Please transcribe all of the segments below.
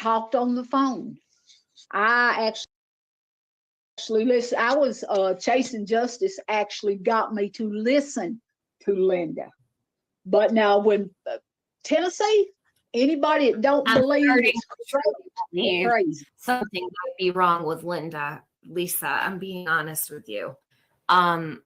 talked on the phone. I actually listen. I was Chasing Justice actually got me to listen to Linda. But now when Tennessee, anybody that don't believe it's crazy. Something might be wrong with Linda, Lisa. I'm being honest with you. I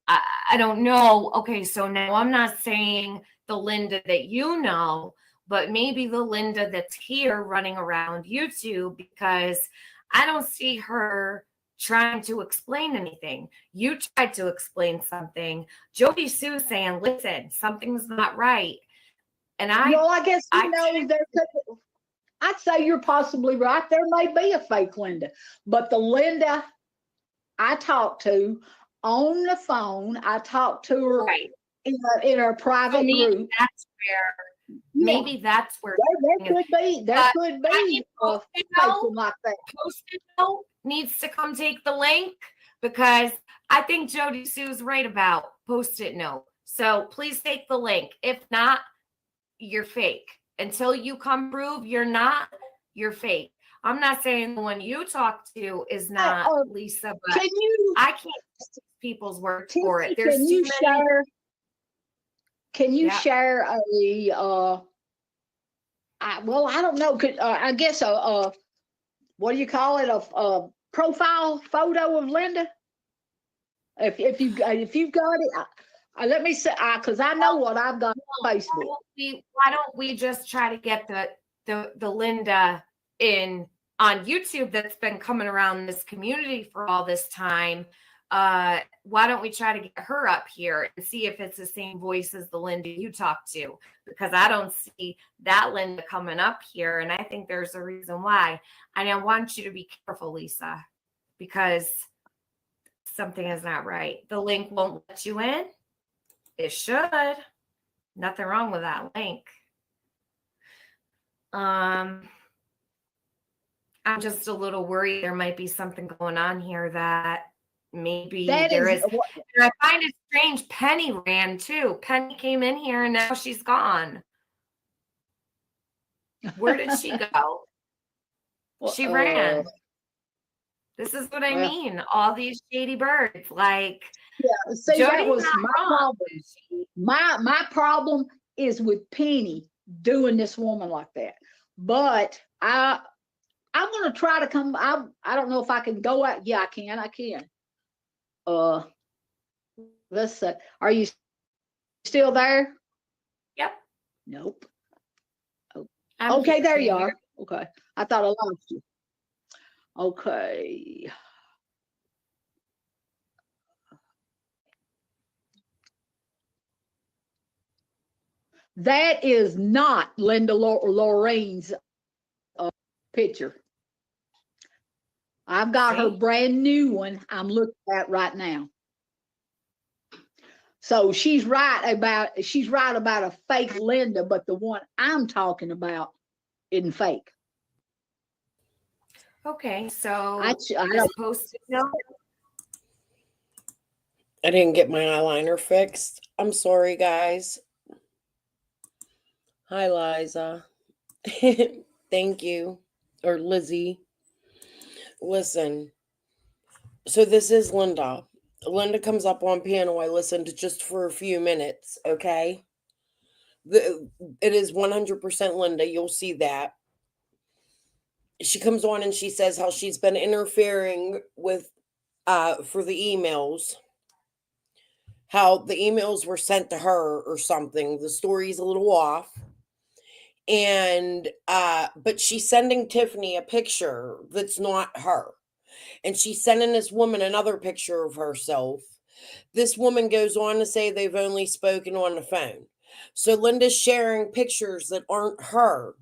don't know. Okay, so now I'm not saying the Linda that you know, but maybe the Linda that's here running around YouTube, because I don't see her trying to explain anything. You tried to explain something. Jody Sue saying, listen, something's not right. And I guess I'd say you're possibly right. There may be a fake Linda, but the Linda I talked to on the phone, I talked to her in our private group. That's where maybe that's where there could be something like that. Post-it note needs to come take the link, because I think Jody Sue's right about post-it note. So please take the link. If not, you're fake. Until you come prove you're not, you're fake. I'm not saying the one you talk to is not Lisa, but I can't take people's word for it. There's Can you share a I don't know. I guess what do you call it? A profile photo of Linda. If you've got it, let me say, because I know what I've got on Facebook. Why don't we just try to get the Linda on YouTube that's been coming around this community for all this time? Why don't we try to get her up here and see if it's the same voice as the Linda you talked to? Because I don't see that Linda coming up here, and I think there's a reason why. And I want you to be careful, Lisa, because something is not right. The link won't let you in. It should. Nothing wrong with that link. I'm just a little worried there might be something going on here that maybe there is. And I find it strange. Penny ran too. Penny came in here and now she's gone. Where did she go? She ran. This is what I mean. All these shady birds, like. Yeah, see, that was my problem. My problem is with Penny doing this woman like that. But I'm gonna try to come. I don't know if I can go out. Yeah, I can. Let's see. Are you still there? Yep. Nope. Oh. Okay, there you are. Okay. I thought I lost you. Okay. That is not Linda Lorraine's picture. I've got her brand new one I'm looking at right now. So she's right about a fake Linda, but the one I'm talking about isn't fake. Okay, so I didn't get my eyeliner fixed. I'm sorry, guys. Hi, Liza. Thank you. Or Lizzie. Listen. So this is Linda. Linda comes up on panel. I listened just for a few minutes, okay? It is 100% Linda. You'll see that. She comes on and she says how she's been interfering with for the emails. How the emails were sent to her or something. The story's a little off. And but she's sending Tiffany a picture that's not her. And she's sending this woman another picture of herself. This woman goes on to say they've only spoken on the phone. So Linda's sharing pictures that aren't her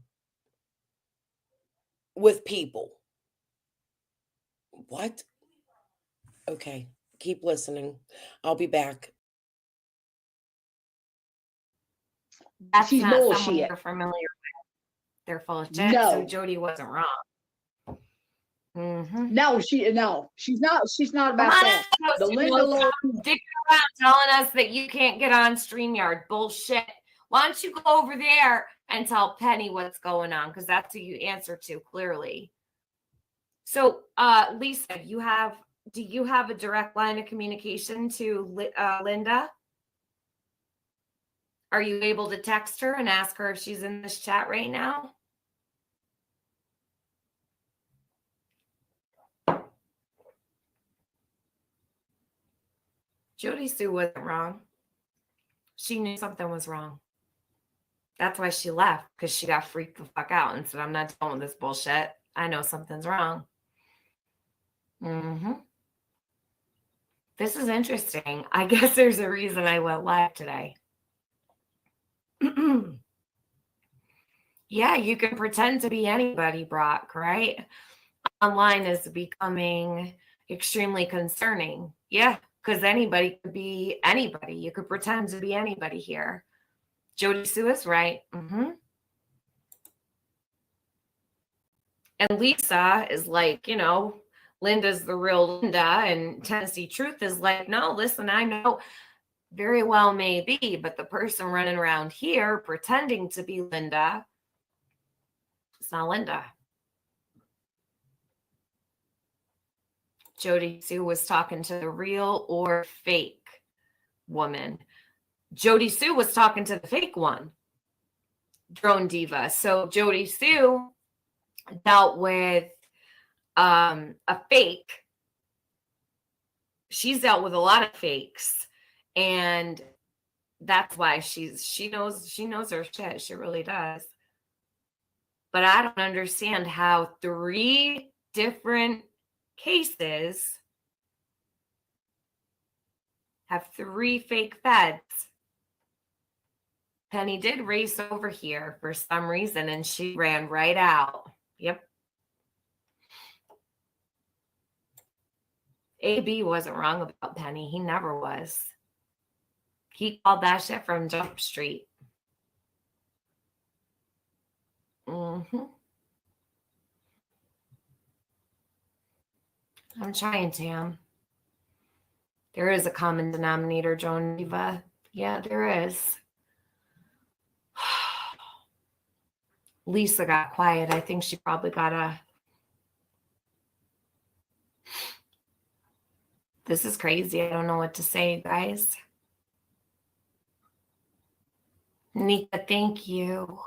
with people. What? Okay, keep listening. I'll be back. That's not bullshit. Someone you're familiar with. They're full of shit. No. So Jody wasn't wrong. Mm-hmm. No, she's not. She's not about that. The Linda Lorraine dicking around telling us that you can't get on StreamYard. Bullshit. Why don't you go over there and tell Penny what's going on? Because that's who you answer to clearly. So, Lisa, do you have a direct line of communication to Linda? Are you able to text her and ask her if she's in this chat right now? Jody Sue wasn't wrong. She knew something was wrong. That's why she left, because she got freaked the fuck out and said, I'm not dealing with this bullshit. I know something's wrong. This is interesting. I guess there's a reason I went live today. Yeah, you can pretend to be anybody, Brock, right? Online is becoming extremely concerning. Yeah, because anybody could be anybody. You could pretend to be anybody here. Jody Sue is right. And Lisa is like, Linda's the real Linda, and Tennessee Truth is like, no, listen, I know very well maybe, but the person running around here pretending to be Linda, it's not Linda. Jody Sue was talking to the real or fake woman. Jody Sue was talking to the fake one, Drone Diva. So Jody Sue dealt with a fake. She's dealt with a lot of fakes, and that's why she knows her shit. She really does. But I don't understand how 3 different cases have 3 fake feds. Penny did race over here for some reason, and she ran right out. Yep. AB wasn't wrong about Penny. He never was. He called that shit from Jump Street. I'm trying, Tam. There is a common denominator, Joan Diva. Yeah, there is. Lisa got quiet. I think she probably got a... This is crazy. I don't know what to say, guys. Nika, thank you.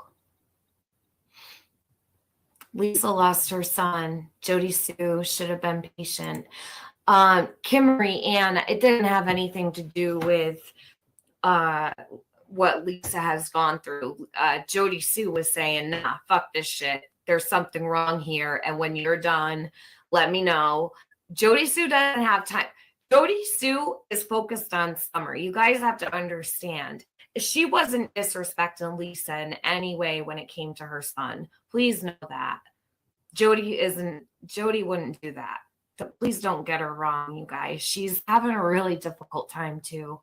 Lisa lost her son. Jody Sue should have been patient. Kimmery Ann, it didn't have anything to do with what Lisa has gone through. Jody Sue was saying, nah, fuck this shit. There's something wrong here. And when you're done, let me know. Jody Sue doesn't have time. Jody Sue is focused on Summer. You guys have to understand. She wasn't disrespecting Lisa in any way when it came to her son. Please know that. Jody wouldn't do that. So please don't get her wrong, you guys. She's having a really difficult time too.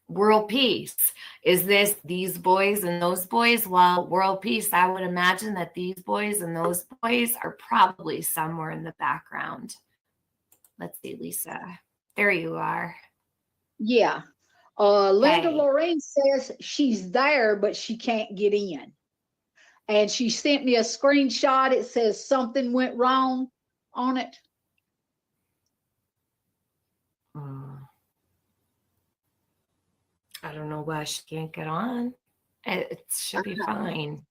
World peace. Is this these boys and those boys? Well, world peace, I would imagine that these boys and those boys are probably somewhere in the background. Let's see, Lisa. There you are. Yeah. Linda Okay. Lorraine says she's there, but she can't get in. And she sent me a screenshot. It says something went wrong on it. I don't know why she can't get on. It should be fine.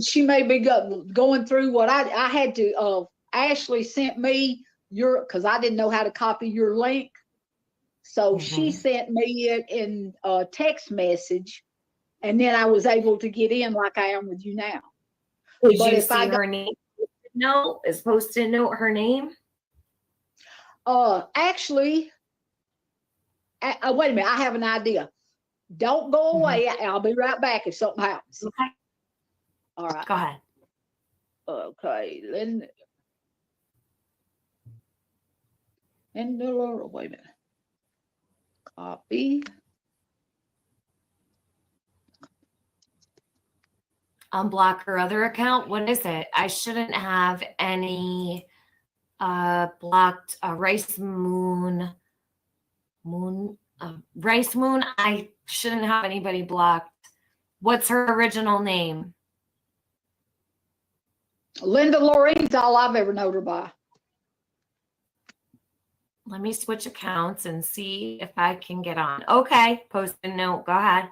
She may be going through what I had to. Ashley sent me because I didn't know how to copy your link. So she sent me it in a text message, and then I was able to get in like I am with you now. Did you see her name? No, is supposed to note her name. Actually, wait a minute. I have an idea. Don't go away. I'll be right back if something happens. Okay. All right. Go ahead. Okay. Linda. Wait a minute. Copy. Unblock her other account. What is it? I shouldn't have any blocked Rice Moon. Rice Moon. I Shouldn't have anybody blocked. What's her original name? Linda Lorene's all I've ever known her by. Let me switch accounts and see if I can get on. Okay, post a note. Go ahead.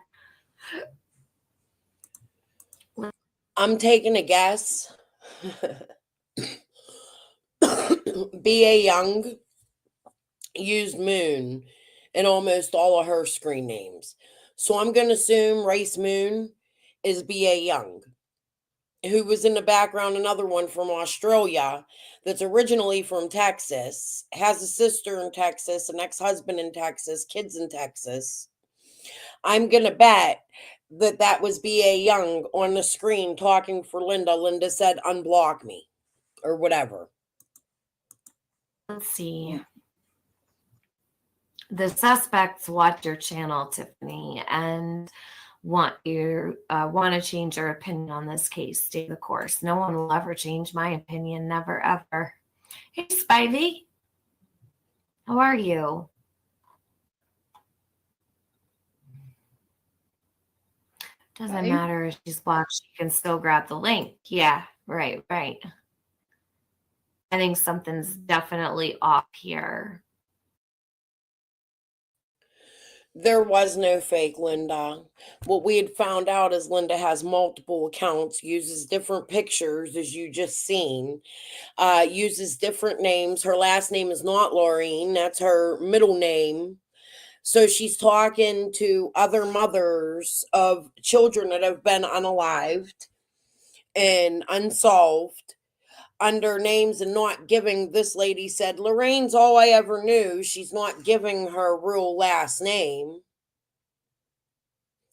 I'm taking a guess. B.A. Young used Moon in almost all of her screen names. So I'm going to assume Race Moon is B.A. Young, who was in the background, another one from Australia that's originally from Texas, has a sister in Texas, an ex-husband in Texas, kids in Texas. I'm going to bet that was B.A. Young on the screen talking for Linda. Linda said, unblock me or whatever. Let's see. The suspects watch your channel, Tiffany, and want to change your opinion on this case. Stay the course. No one will ever change my opinion. Never, ever. Hey, Spivey. How are you? Doesn't matter if she's blocked. She can still grab the link. Yeah, right. I think something's definitely off here. There was no fake Linda. What we had found out is Linda has multiple accounts, uses different pictures, as you just seen, uses different names. Her last name is not Laureen. That's her middle name. So she's talking to other mothers of children that have been unalived and unsolved under names and not giving. This lady said, Lorraine's all I ever knew. She's not giving her real last name,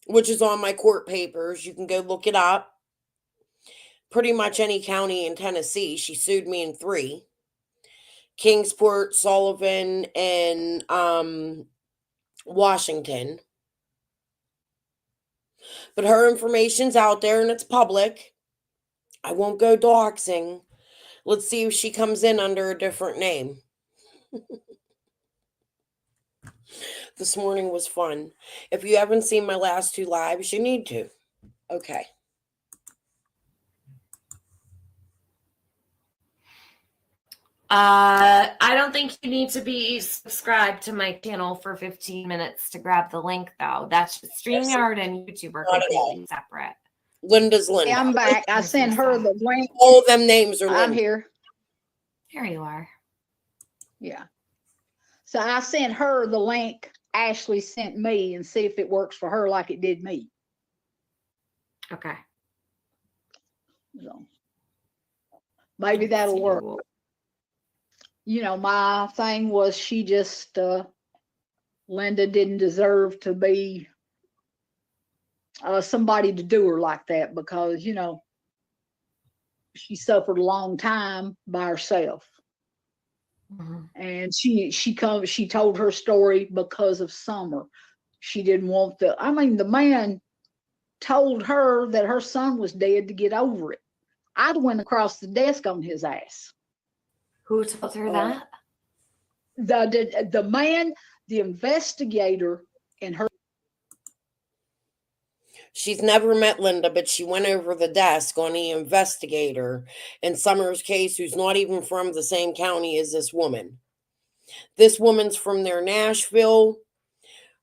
which is on my court papers. You can go look it up. Pretty much any county in Tennessee. She sued me in 3. Kingsport, Sullivan, and Washington. But her information's out there and it's public. I won't go doxing. Let's see if she comes in under a different name. This morning was fun. If you haven't seen my last 2 lives, you need to. Okay. I don't think you need to be subscribed to my channel for 15 minutes to grab the link, though. That's StreamYard and YouTube are completely separate. Linda's Linda. Hey, I'm back. I sent her the link. All of them names are Linda. I'm here. Here you are. Yeah. So I sent her the link Ashley sent me and see if it works for her like it did me. Okay. So maybe that'll work. You know, my thing was she just, Linda didn't deserve to be somebody to do her like that because, you know, she suffered a long time by herself. Mm-hmm. And she told her story because of Summer. She didn't want the man told her that her son was dead to get over it. I'd went across the desk on his ass. Who told her that? The man, the investigator in her. She's never met Linda, but she went over the desk on the investigator in Summer's case, who's not even from the same county as this woman. This woman's from near Nashville.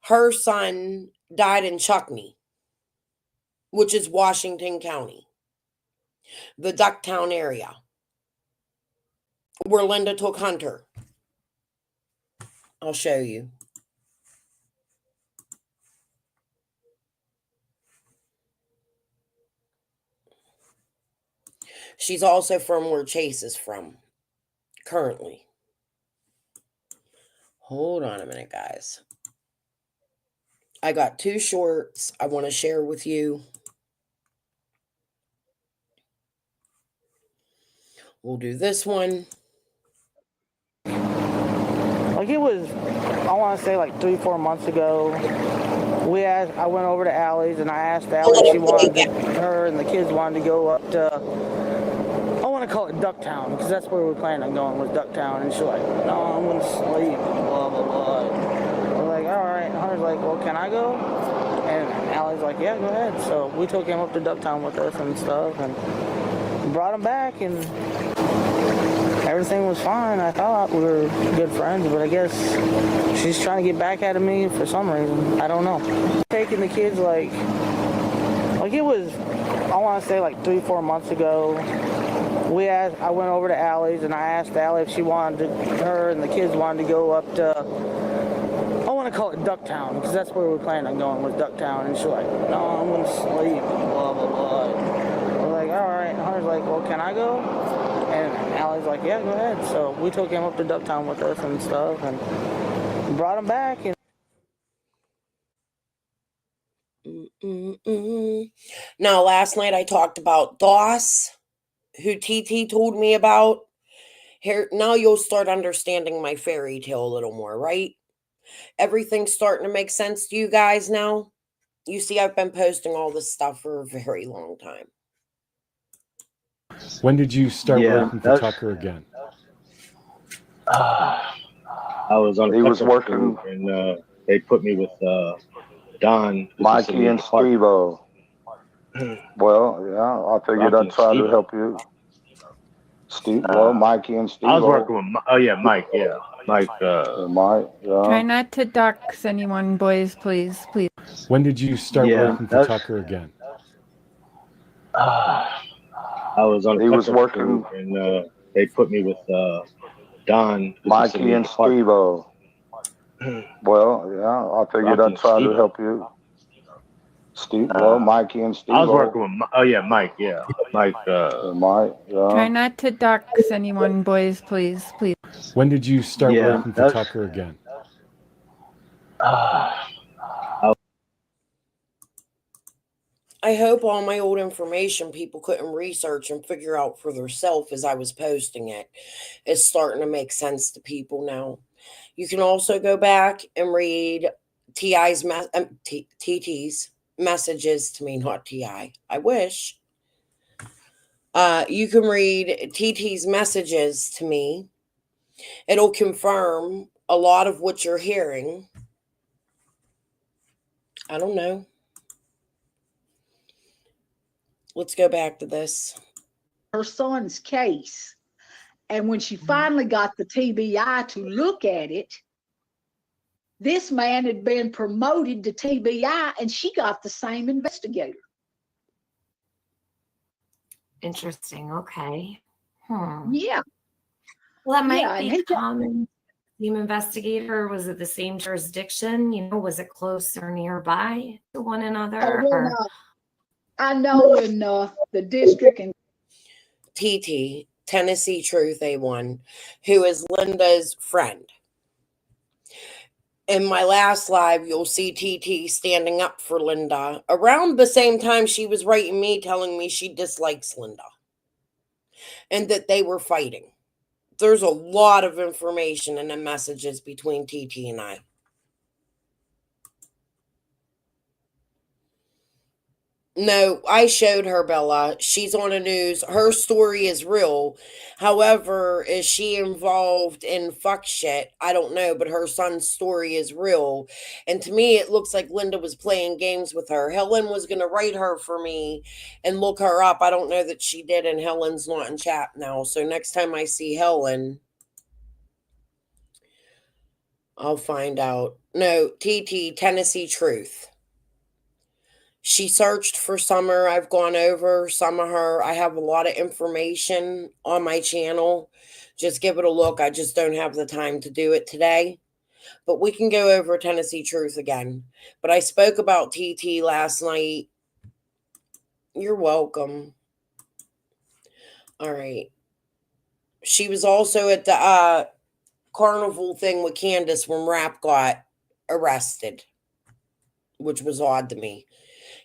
Her son died in Chuckney, which is Washington County, the Ducktown area, where Linda took Hunter. I'll show you. She's also from where Chase is from, currently. Hold on a minute, guys. I got 2 shorts I want to share with you. We'll do this one. Like it was, I want to say like 3-4 months ago. I went over to Allie's and I asked Allie if she wanted her and the kids wanted to go up to, I want to call it Ducktown because that's where we planned on going, was Ducktown. And she's like, no, I'm going to sleep, blah, blah, blah. I was like, all right. And Hunter's like, well, can I go? like, yeah, go ahead. So we took him up to Ducktown with us and stuff and brought him back, and everything was fine. I thought we were good friends, but I guess she's trying to get back at me for some reason. I don't know. Taking the kids like it was, I want to say like 3-4 months ago. I went over to Allie's and I asked Allie if she wanted her and the kids wanted to go up to, I want to call it Ducktown, because that's where we planned on going, was Ducktown. And she's like, no, I'm going to sleep, blah, blah, blah. I was like, all right. And Hunter's like, well, can I go? And Allie's like, yeah, go ahead. So we took him up to Ducktown with us and stuff and brought him back. And Now, last night I talked about Doss, who TT told me about. Here, now you'll start understanding my fairy tale a little more, right? Everything's starting to make sense to you guys now. You see, I've been posting all this stuff for a very long time. When did you start working for Tucker again? I was on. He was working, and they put me with Don, Mikey, and Steve-O. Well, yeah, I figured I'd try to help you. Mikey and Steve-O. I was working with. Oh yeah, Mike. Yeah, Mike. Mike. Yeah. Try not to dox anyone, boys, please. When did you start working for Tucker again? I was on. He was working, and they put me with Don, Mikey, and Steve-O. Well, yeah, I figured I'd try to help you. Mikey and Steve-O. I was working with. Oh yeah, Mike. Yeah, Mike. Mike. Yeah. Try not to dox anyone, boys, please. When did you start working for Tucker again? I hope all my old information people couldn't research and figure out for themselves as I was posting it is starting to make sense to people now. You can also go back and read TT's messages to me, not TI. I wish. You can read TT's messages to me. It'll confirm a lot of what you're hearing. I don't know. Let's go back to this. Her son's case. And when she finally got the TBI to look at it, this man had been promoted to TBI and she got the same investigator. Interesting. Okay. Yeah. Well, that might be common. Same investigator. Was it the same jurisdiction? Was it close or nearby to one another? I know in the district and TT, Tennessee Truth A1, who is Linda's friend. In my last live, you'll see TT standing up for Linda around the same time she was writing me, telling me she dislikes Linda and that they were fighting. There's a lot of information in the messages between TT and I. No, I showed her, Bella. She's on the news. Her story is real. However, is she involved in fuck shit? I don't know, but her son's story is real. And to me, it looks like Linda was playing games with her. Helen was going to write her for me and look her up. I don't know that she did, and Helen's not in chat now. So next time I see Helen, I'll find out. No, TT, Tennessee Truth. She searched for Summer. I've gone over some of her. I have a lot of information on my channel. Just give it a look. I just don't have the time to do it today. But we can go over Tennessee Truth again. But I spoke about TT last night. You're welcome. All right. She was also at the carnival thing with Candace when Rap got arrested, which was odd to me,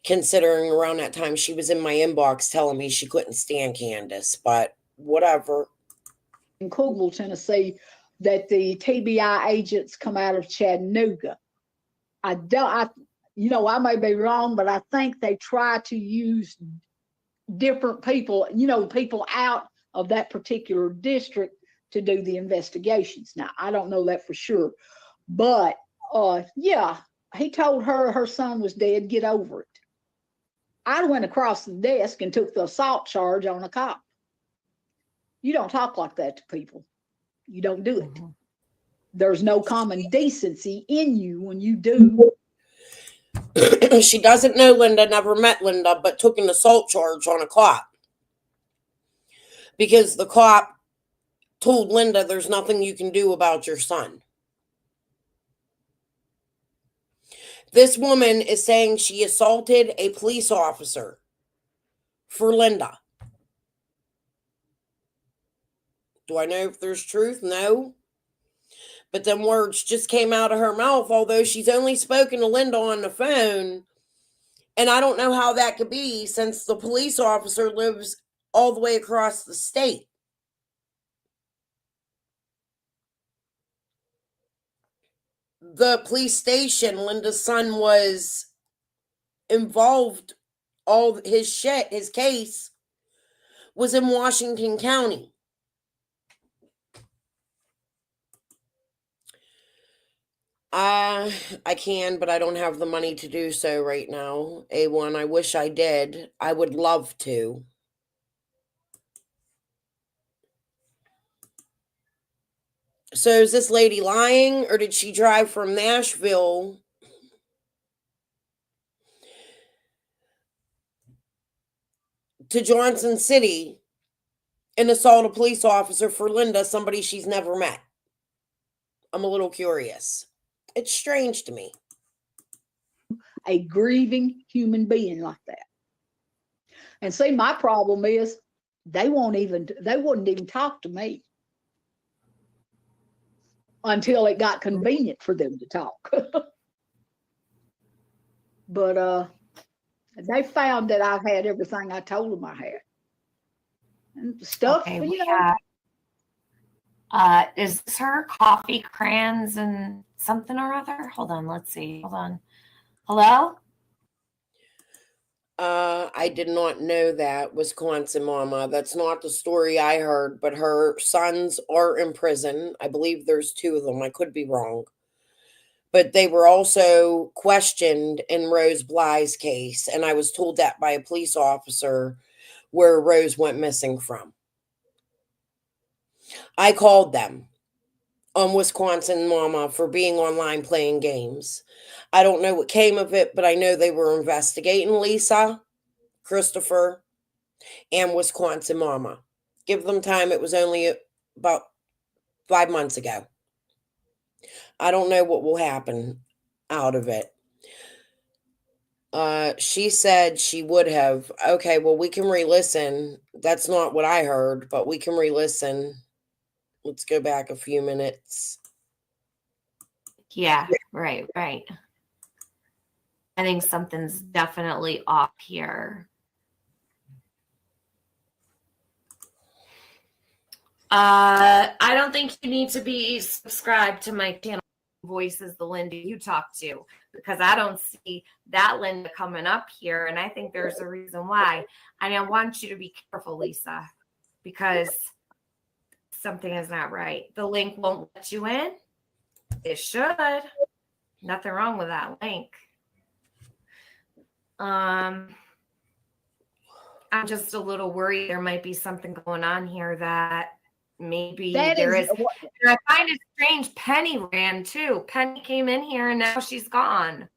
considering around that time she was in my inbox telling me she couldn't stand Candace, but whatever. In Cookville, Tennessee, that the TBI agents come out of Chattanooga. I may be wrong, but I think they try to use different people, people out of that particular district to do the investigations. Now, I don't know that for sure, but yeah, he told her son was dead. Get over it. I went across the desk and took the assault charge on a cop. You don't talk like that to people. You don't do it. There's no common decency in you when you do. She doesn't know Linda, never met Linda, but took an assault charge on a cop. Because the cop told Linda there's nothing you can do about your son. This woman is saying she assaulted a police officer for Linda. Do I know if there's truth? No. But them words just came out of her mouth, although she's only spoken to Linda on the phone. And I don't know how that could be since the police officer lives all the way across the state. The police station Linda's son was involved, all his shit, his case was in Washington County. I can, but I don't have the money to do so right now. A1, I wish I did. I would love to. So is this lady lying, or did she drive from Nashville to Johnson City and assault a police officer for Linda, somebody she's never met? I'm a little curious. It's strange to me. A grieving human being like that. And see, my problem is they wouldn't even talk to me until it got convenient for them to talk. But they found that I've had everything I told them I had. And stuff, Okay, you we know. have, is this her coffee crayons and something or other? Hold on, let's see. Hold on. Hello? I did not know that, Wisconsin Mama. That's not the story I heard, but her sons are in prison. I believe there's 2 of them. I could be wrong. But they were also questioned in Rose Bly's case, and I was told that by a police officer where Rose went missing from. I called them on Wisconsin Mama for being online playing games. I don't know what came of it, but I know they were investigating Lisa, Christopher, and Wisconsin Mama. Give them time. It was only about 5 months ago. I don't know what will happen out of it. She said she would have. Okay, well, we can re-listen. That's not what I heard, but we can re-listen. Let's go back a few minutes. Yeah, right. I think something's definitely off here. I don't think you need to be subscribed to my channel. Voice is the Linda you talk to, because I don't see that Linda coming up here, and I think there's a reason why. And I want you to be careful, Lisa, because something is not right. The link won't let you in. It should. Nothing wrong with that link. I'm just a little worried there might be something going on here that maybe there is. And I find it strange. Penny ran too. Penny came in here and now she's gone.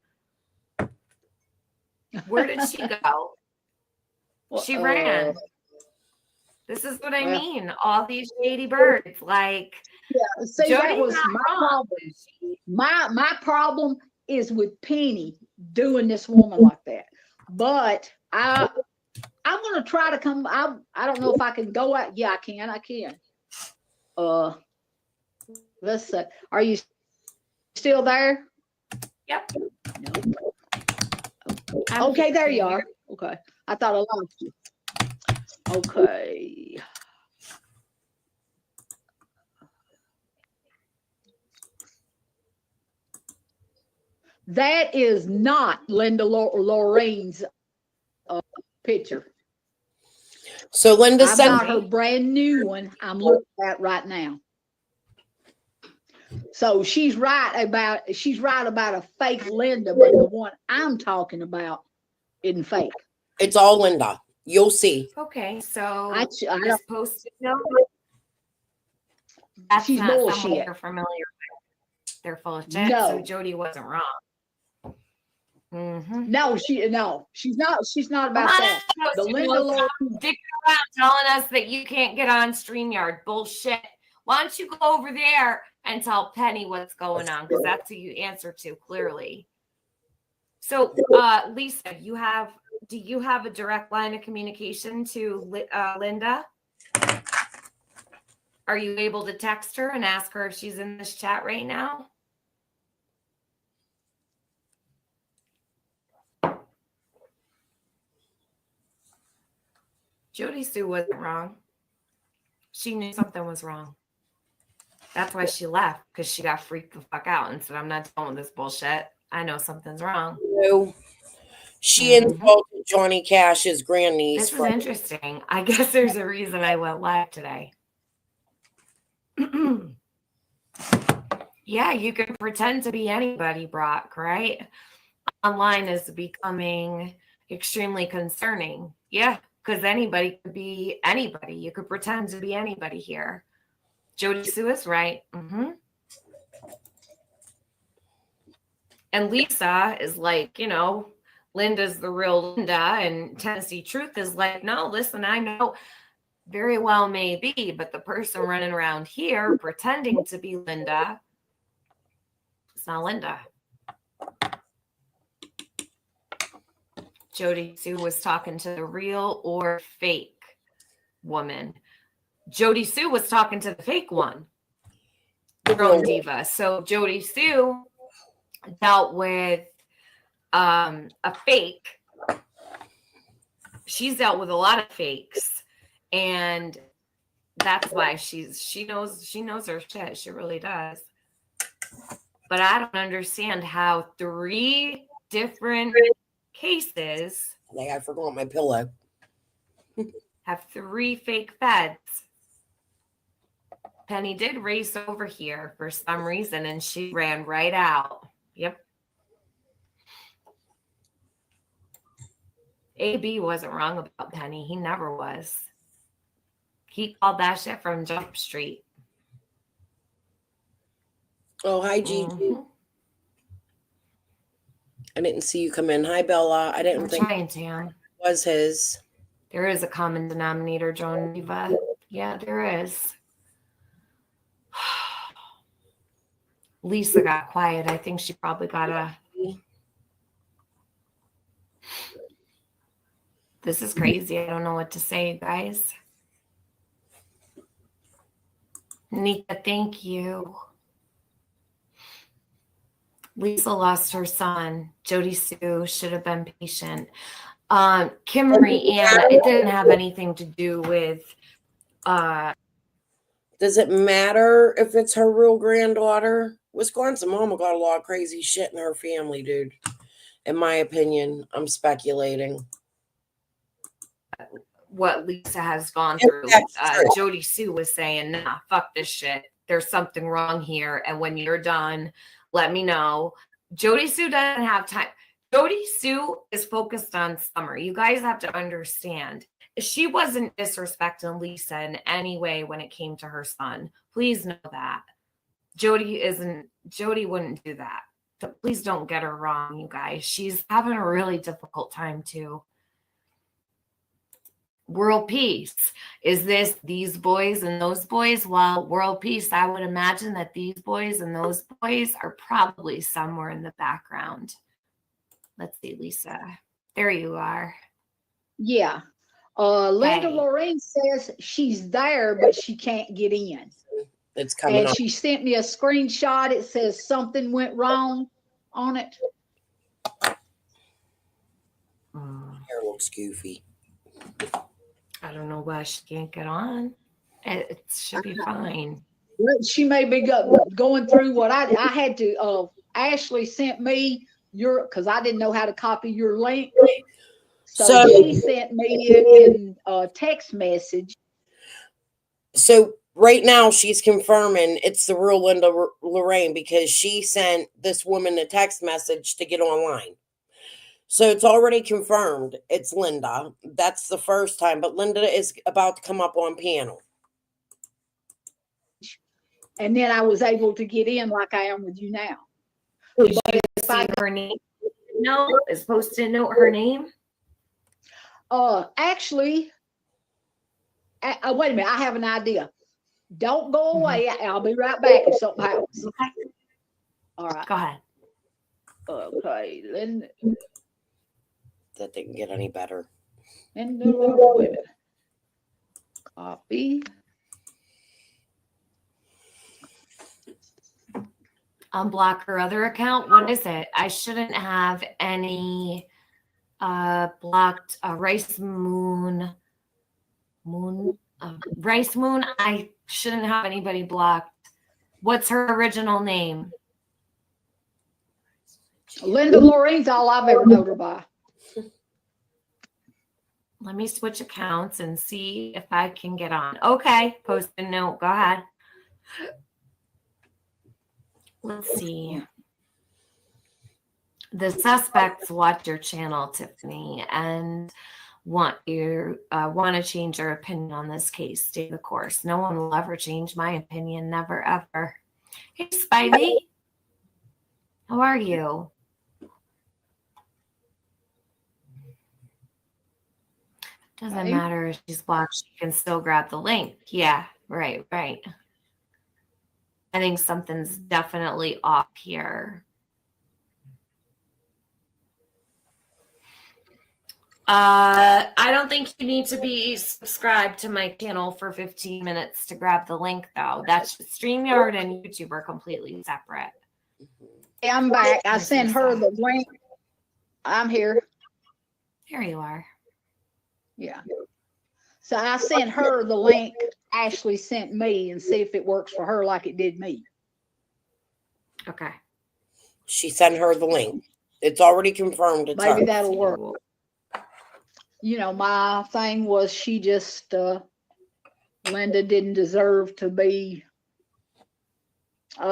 Where did she go? She ran. This is what I mean. All these shady birds, like. Yeah, see, that was my problem. My problem is with Penny doing this woman like that. But I'm gonna try to come. I don't know if I can go out. Yeah, I can. Let's see. Are you still there? Yep. No. Okay, there you are. Okay. I thought I lost you. Okay. That is not Linda Lorene's picture. So Linda I've sent got her brand new one I'm looking at right now. So she's right about a fake Linda, but the one I'm talking about isn't fake. It's all Linda. You'll see. Okay, so I this don't, post-it note, that's she's not someone bullshit. you're familiar with. They're full of shit. So No, Jody wasn't wrong. Mm-hmm. no, she's not. She's not Come about on that. out, The Post-it Linda note. Lord, Stop dicking around telling us that you can't get on StreamYard. Bullshit. Why don't you go over there and tell Penny what's going on? Because that's who you answer to, clearly. So, Lisa, do you have a direct line of communication to Linda? Are you able to text her and ask her if she's in this chat right now? Jody Sue wasn't wrong. She knew something was wrong. That's why she left, because she got freaked the fuck out and said, I'm not dealing with this bullshit. I know something's wrong. No. She insulted Johnny Cash's grandniece. This is interesting. I guess there's a reason I went live today. Yeah, you can pretend to be anybody, Brock, right? Online is becoming extremely concerning. Yeah, because anybody could be anybody. You could pretend to be anybody here. Jody Sue is right. Mm-hmm. And Lisa is like, Linda's the real Linda, and Tennessee Truth is like, no, listen, I know very well maybe, but the person running around here pretending to be Linda, it's not Linda. Jody Sue was talking to the real or fake woman. Jody Sue was talking to the fake one, the own diva. So Jody Sue dealt with a fake. She's dealt with a lot of fakes, and that's why she knows her shit. She really does. But I don't understand how 3 different cases, Like, I forgot my pillow, have 3 fake feds. Penny did race over here for some reason, and she ran right out. Yep. AB wasn't wrong about Penny. He never was. He called that shit from Jump Street. Oh, hi, Gigi. Mm-hmm. I didn't see you come in. Hi, Bella. I didn't think Trying, Tam. it was his. There is a common denominator, Joan Diva. Yeah, there is. Lisa got quiet. I think she probably got a... This is crazy. I don't know what to say, guys. Nika, thank you. Lisa lost her son. Jody Sue should have been patient. Kim Marie Ann, it didn't have anything to do with... Does it matter if it's her real granddaughter? Wisconsin mama got a lot of crazy shit in her family, dude. In my opinion, I'm speculating. What Lisa has gone through. Jody Sue was saying, nah, fuck this shit. There's something wrong here. And when you're done, let me know. Jody Sue doesn't have time. Jody Sue is focused on Summer. You guys have to understand. She wasn't disrespecting Lisa in any way when it came to her son. Please know that. Jody wouldn't do that. So please don't get her wrong, you guys. She's having a really difficult time too. World peace. Is this these boys and those boys? Well, world peace, I would imagine that these boys and those boys are probably somewhere in the background. Let's see, Lisa. There you are. yeah. Linda Hey. Lorraine says she's there, but she can't get in. It's coming And up. she sent me a screenshot. It says something went wrong on it. Hair looks goofy. I don't know why she can't get on. It should be fine. She may be going through what I had to. Ashley sent me because I didn't know how to copy your link. So she sent me it in a text message. So right now she's confirming it's the real Linda Lorraine because she sent this woman a text message to get online. So it's already confirmed. It's Linda. That's the first time, but Linda is about to come up on panel. And then I was able to get in like I am with you now. Did But you if I see her name? No, is supposed to note her name. actually, wait a minute, I have an idea. Don't go away. I'll be right back if something happens. Okay. All right. Go ahead. Okay. Linda. That didn't get any better. Linda, wait a minute. Copy. Unblock her other account. What is it? I shouldn't have any blocked Rice Moon. Rice Moon. I shouldn't have anybody blocked. What's her original name? Linda Lorene's all I've ever known her by. Let me switch accounts and see if I can get on. Okay, post a note. Go ahead. Let's see. The suspects watch your channel, Tiffany, and want to change your opinion on this case. Stay the course. No one will ever change my opinion. Never, ever. Hey, Spidey. How are you? Doesn't matter if she's blocked. She can still grab the link. Yeah, right. I think something's definitely off here. I don't think you need to be subscribed to my channel for 15 minutes to grab the link, though. That's StreamYard and YouTube are completely separate. I'm back. I sent her the link. I'm here. There you are. Yeah. So I sent her the link Ashley sent me and see if it works for her like it did me. Okay. She sent her the link. It's already confirmed. It's Maybe her. that'll work. You know, my thing was she just, Linda didn't deserve to be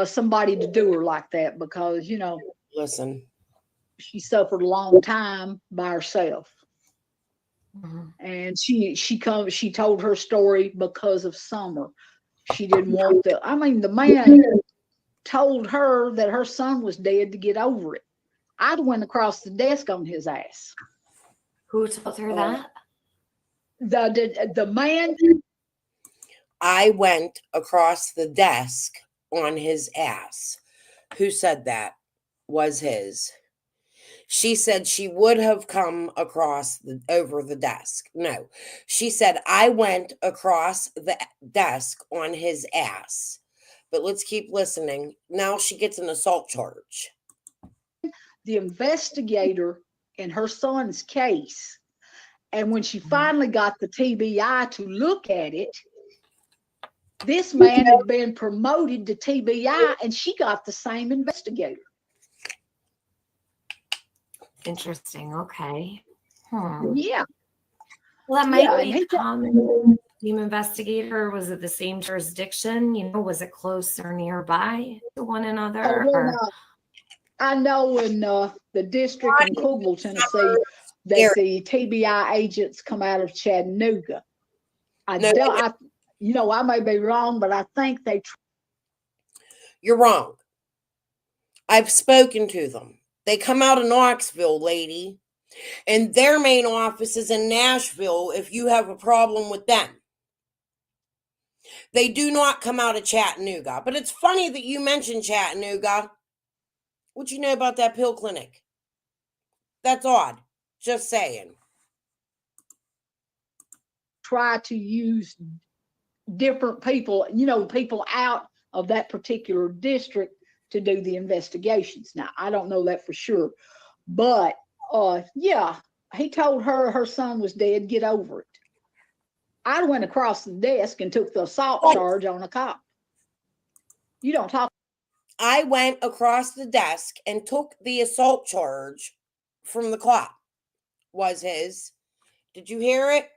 somebody to do her like that because, you know, Listen, she suffered a long time by herself. Mm-hmm. And she told her story because of Summer. She didn't want the man told her that her son was dead to get over it. I'd went across the desk on his ass. Who told her that? The man. I went across the desk on his ass. Who said that was his? She said she would have come across over the desk. No, she said I went across the desk on his ass. But let's keep listening. Now she gets an assault charge. The investigator in her son's case, and when she finally got the TBI to look at it, this man had been promoted to TBI, and she got the same investigator. Interesting. Okay. Yeah. Well, that might be common. Team investigator. Was it the same jurisdiction? You know, was it close or nearby to one another? I know in the district in Cookville, Tennessee, that the TBI agents come out of Chattanooga. I may be wrong, but I think You're wrong. I've spoken to them. They come out of Knoxville, lady, and their main office is in Nashville if you have a problem with them. They do not come out of Chattanooga. But it's funny that you mentioned Chattanooga. What you know about that pill clinic? That's odd. Just saying. try to use different people, people out of that particular district to do the investigations. Now, I don't know that for sure, but yeah, he told her son was dead, get over it. I went across the desk and took the assault charge on a cop. You don't talk. I went across the desk and took the assault charge from the cop. Was his. Did you hear it?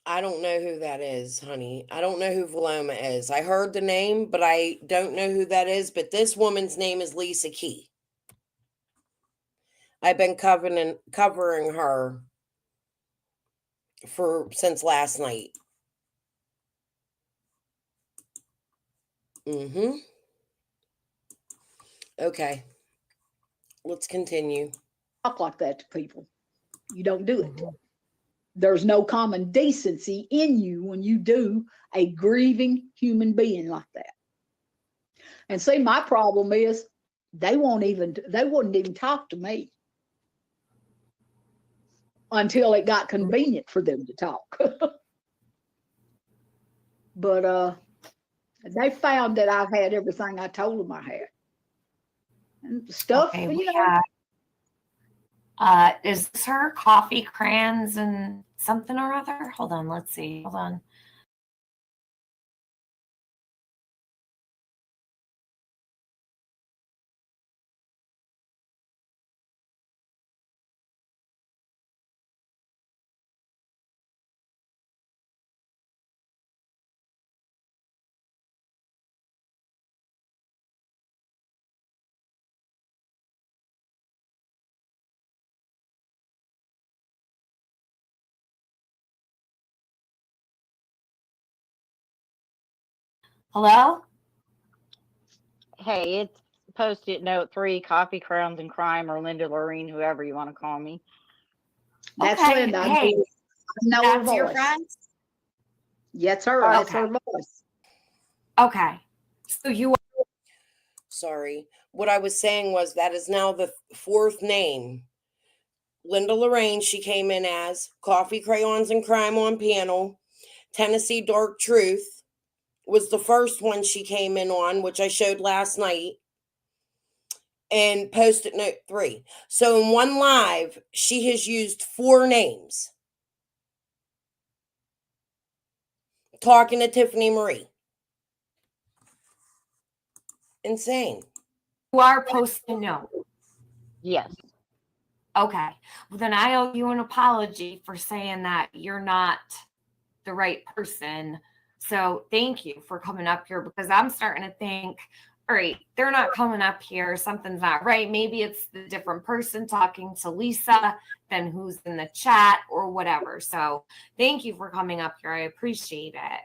I don't know who that is, honey. I don't know who Valoma is. I heard the name, but I don't know who that is. But this woman's name is Lisa Key. I've been covering her since last night. Mm-hmm. Okay. Let's continue. Talk like that to people. You don't do it. There's no common decency in you when you do a grieving human being like that. And see, my problem is they wouldn't even talk to me until it got convenient for them to talk. But they found that I've had everything I told them I had. And stuff, Okay, you we know. have, is this her coffee crayons and something or other? Hold on, let's see. Hold on. Hello? Hey, it's Post-it note 3, Coffee, Crowns, and Crime, or Linda Lorene, whoever you want to call me. That's Okay. Linda. I Hey, know her that's your voice. friend? Yes, her. Okay. That's her voice. Okay. So you Sorry. What I was saying was that is now the fourth name. Linda Lorraine, she came in as Coffee, Crayons, and Crime on panel. Tennessee Dark Truth was the first one she came in on, which I showed last night. And Post-it note 3. So in one live, she has used 4 names. Talking to Tiffany Marie. Insane. are posting no. Yes. Okay. Well, then I owe you an apology for saying that you're not the right person. So thank you for coming up here, because I'm starting to think, all right, they're not coming up here. Something's not right. Maybe it's the different person talking to Lisa than who's in the chat or whatever. So thank you for coming up here. I appreciate it.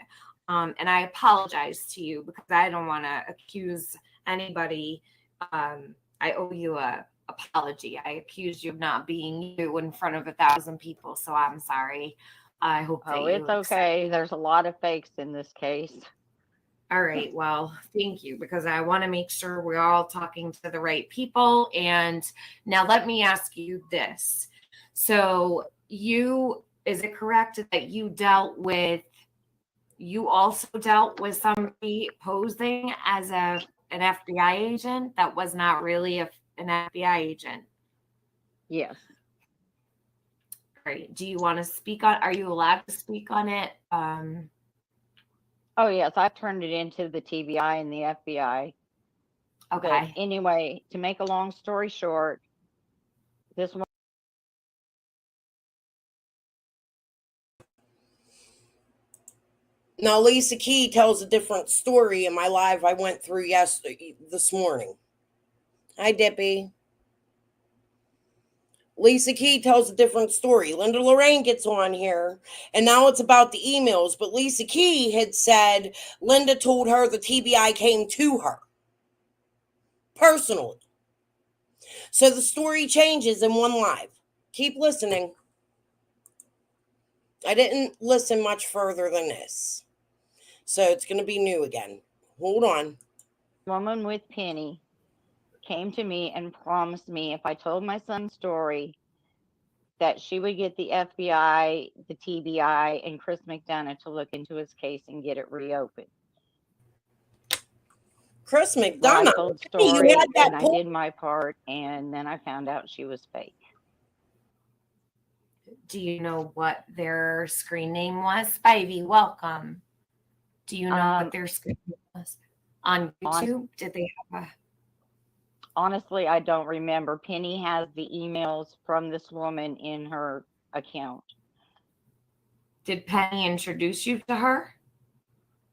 And I apologize to you because I don't want to accuse anybody. I owe you a apology. I accused you of not being you in front of 1,000 people. So I'm sorry. I hope that It's okay. There's a lot of fakes in this case. All right. Well, thank you, because I want to make sure we're all talking to the right people. And now let me ask you this. So is it correct that you also dealt with somebody posing as an FBI agent that was not really an FBI agent? Yes. Great. Do you want to speak on, are you allowed to speak on it? Oh, yes. I've turned it into the TBI and the FBI. Okay. But anyway, to make a long story short, this one. Now, Lisa Key tells a different story in my live I went through this morning. Hi, Dippy. Lisa Key tells a different story. Linda Lorraine gets on here, and now it's about the emails. But Lisa Key had said Linda told her the TBI came to her personally. So the story changes in one live. Keep listening. I didn't listen much further than this. So it's going to be new again. Hold on. Woman with Penny came to me and promised me if I told my son's story that she would get the FBI, the TBI, and Chris McDonough to look into his case and get it reopened. Chris Well, McDonough. I told the story and I did my part, and then I found out she was fake. Do you know what their screen name was? Spivey, welcome. Do you know what their screen name was on YouTube? Did they have a... Honestly, I don't remember. Penny has the emails from this woman in her account. Did Penny introduce you to her?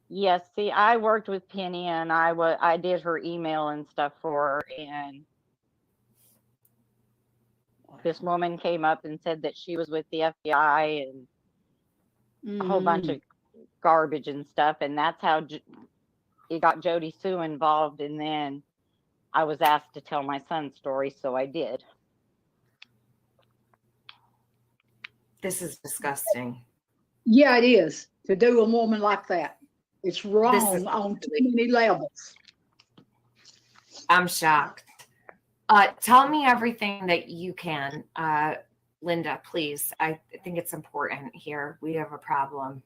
Yes, see, I worked with Penny, and I did her email and stuff for her, and this woman came up and said that she was with the FBI and a whole bunch of garbage and stuff, and that's how it got Jody Sue involved. And then I was asked to tell my son's story, so I did. This is disgusting. Yeah, it is to do a woman like that. It's wrong on too many levels. I'm shocked. Tell me everything that you can, Linda, please. I think it's important here. We have a problem.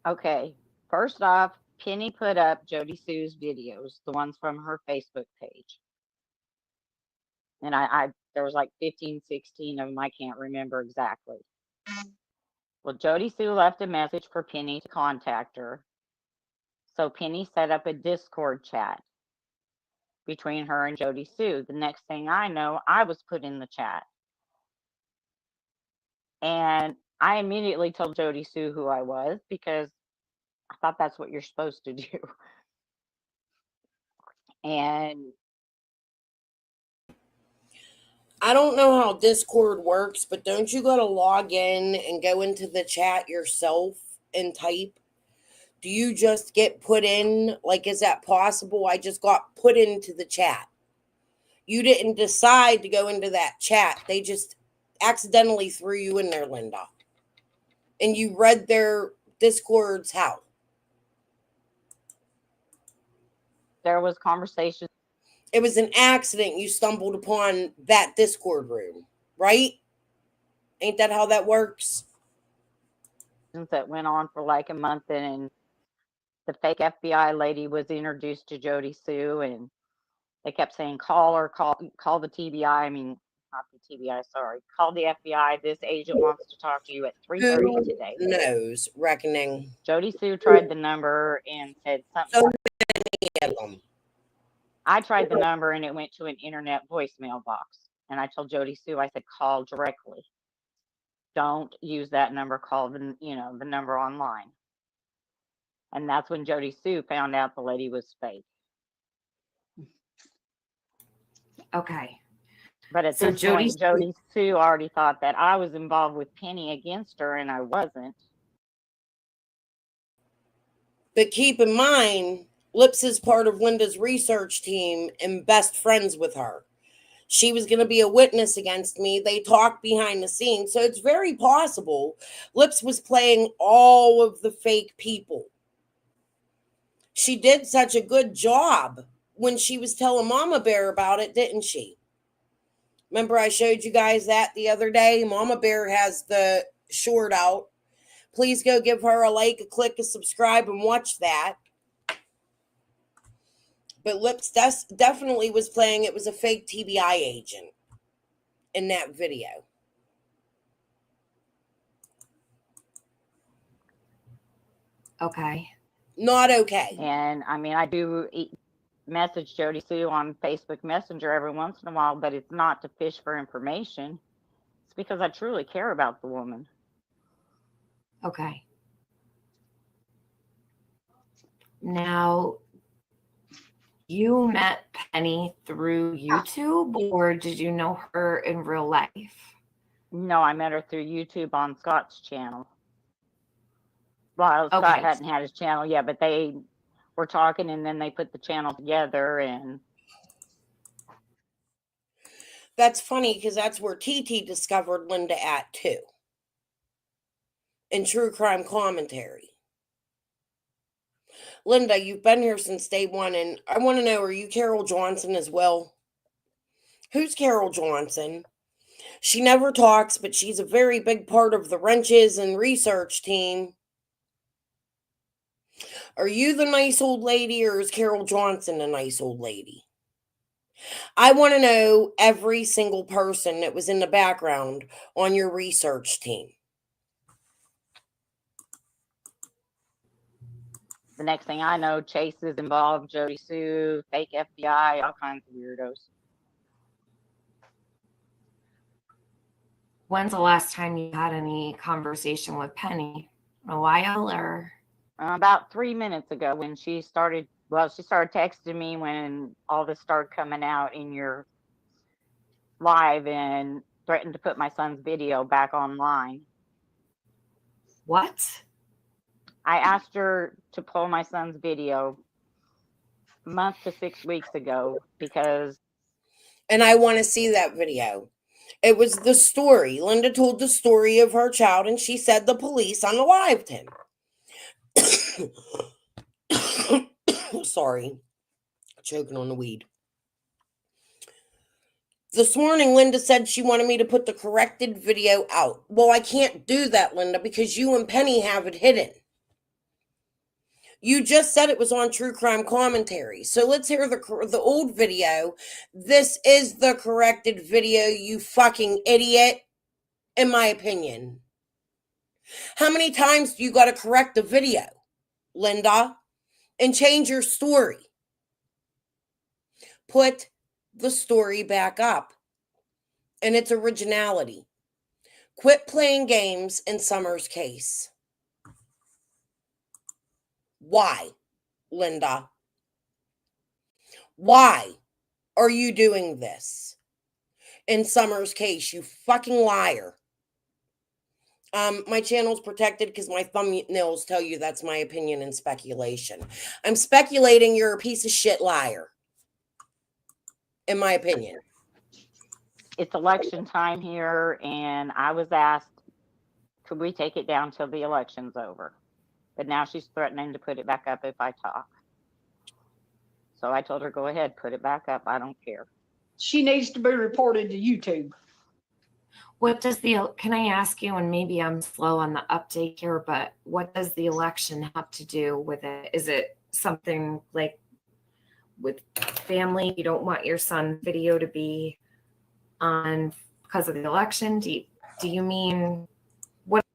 Okay, first off, Penny put up Jody Sue's videos, the ones from her Facebook page. And I there was like 15, 16 of them. I can't remember exactly. Well, Jody Sue left a message for Penny to contact her. So Penny set up a Discord chat between her and Jody Sue. The next thing I know, I was put in the chat. And I immediately told Jody Sue who I was, because I thought that's what you're supposed to do. And I don't know how Discord works, but don't you got to log in and go into the chat yourself and type? Do you just get put in? Like, is that possible? I just got put into the chat. You didn't decide to go into that chat. They just accidentally threw you in there, Linda. And you read their Discords how? there was conversation. It was an accident. You stumbled upon that Discord room, right? Ain't that how that works? That went on for like a month, and the fake FBI lady was introduced to Jody Sue, and they kept saying, call her, call the TBI. I mean, not the TBI, sorry. Call the FBI. This agent wants to talk to you at 3:30 today. Who knows? Reckoning. Jody Sue tried the number and said something. So many of them. I tried the number and it went to an internet voicemail box. And I told Jody Sue, I said, call directly. Don't use that number. Call the number online. And that's when Jody Sue found out the lady was fake. Okay. But at this point, Jody Sue already thought that I was involved with Penny against her, and I wasn't. But keep in mind, Lips is part of Linda's research team and best friends with her. She was going to be a witness against me. They talked behind the scenes. So it's very possible Lips was playing all of the fake people. She did such a good job when she was telling Mama Bear about it, didn't she? Remember I showed you guys that the other day? Mama Bear has the short out. Please go give her a like, a click, a subscribe, and watch that. But Lips definitely was playing. It was a fake TBI agent in that video. Okay. Not okay. And I mean, I do message Jody Sue on Facebook Messenger every once in a while, but it's not to fish for information. It's because I truly care about the woman. Okay. Now, you met Penny through YouTube, or did you know her in real life? No, I met her through YouTube on Scott's channel. Well, Scott hadn't had his channel yet, but they were talking, and then they put the channel together. And that's funny because that's where TT discovered Linda at too. In True Crime Commentary. Linda, you've been here since day one, and I want to know, are you Carol Johnson as well? Who's Carol Johnson? She never talks, but she's a very big part of the wrenches and research team. Are you the nice old lady, or is Carol Johnson a nice old lady? I want to know every single person that was in the background on your research team. the next thing I know, Chase is involved, Jody Sue, fake FBI, all kinds of weirdos. When's the last time you had any conversation with Penny? A while, or About 3 minutes ago, when she started texting me when all this started coming out in your live and threatened to put my son's video back online. what? I asked her to pull my son's video a month to 6 weeks ago because. And I want to see that video. It was the story. Linda told the story of her child, and she said the police unalived him. Sorry, choking on the weed. This morning, Linda said she wanted me to put the corrected video out. Well, I can't do that, Linda, because you and Penny have it hidden. You just said it was on True Crime Commentary. So let's hear the old video. This is the corrected video, you fucking idiot, in my opinion. How many times do you got to correct the video, Linda, and change your story? Put the story back up and its originality. Quit playing games in Summer's case. Why, Linda? Why are you doing this in Summer's case, you fucking liar? My channel's protected because my thumbnails tell you that's my opinion and speculation. I'm speculating you're a piece of shit liar, in my opinion. It's election time here, and I was asked, could we take it down till the election's over? But now she's threatening to put it back up if I talk. So I told her, go ahead, put it back up. I don't care. She needs to be reported to YouTube. What does can I ask you, and maybe I'm slow on the update here, but what does the election have to do with it? Is it something like with family? You don't want your son's video to be on because of the election? Do you mean what?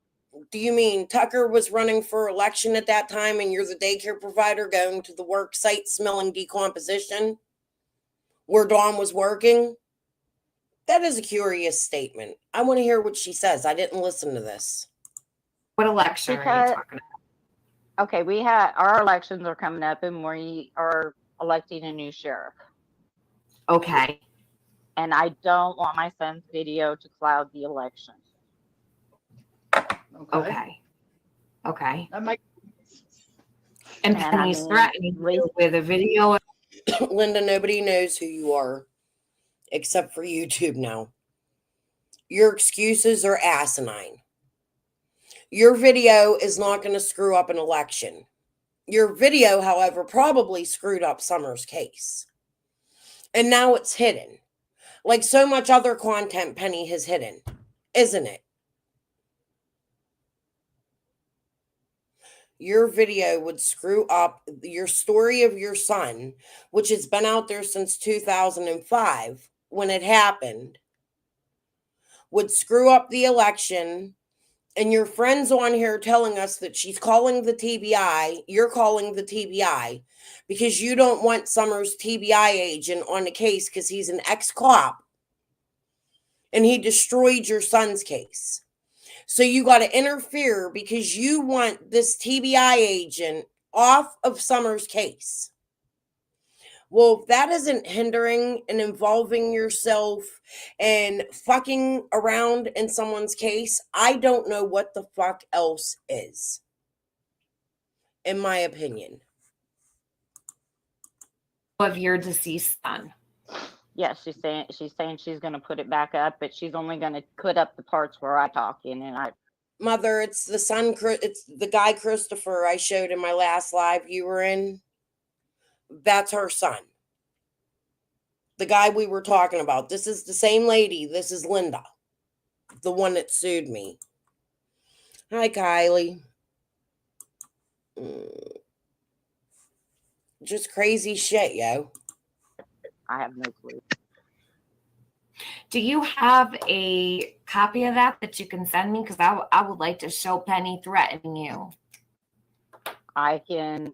Do you mean Tucker was running for election at that time and you're the daycare provider going to the work site smelling decomposition where Dawn was working? That is a curious statement. I want to hear what she says. I didn't listen to this. What election are you talking about? Okay, our elections are coming up and we are electing a new sheriff. Okay. And I don't want my son's video to cloud the election. Okay. That makes And Penny's threatening you with a video. Linda, nobody knows who you are except for YouTube now. Your excuses are asinine. Your video is not going to screw up an election. Your video, however, probably screwed up Summer's case. And now it's hidden. Like so much other content Penny has hidden, isn't it? Your video would screw up your story of your son, which has been out there since 2005 when it happened, would screw up the election. And your friend's on here telling us that she's calling the TBI. You're calling the TBI because you don't want Summer's TBI agent on the case because he's an ex-cop and he destroyed your son's case. So you got to interfere because you want this TBI agent off of Summer's case. Well, if that isn't hindering and involving yourself and fucking around in someone's case, I don't know what the fuck else is, in my opinion. Of your deceased son. Yes, she's saying she's going to put it back up, but she's only going to put up the parts where I talk in, and I. Mother, it's the guy Christopher I showed in my last live you were in. That's her son. The guy we were talking about. This is the same lady. This is Linda, the one that sued me. Hi, Kylie. Just crazy shit, yo. I have no clue. Do you have a copy of that you can send me? Because I would like to show Penny threatening you. I can.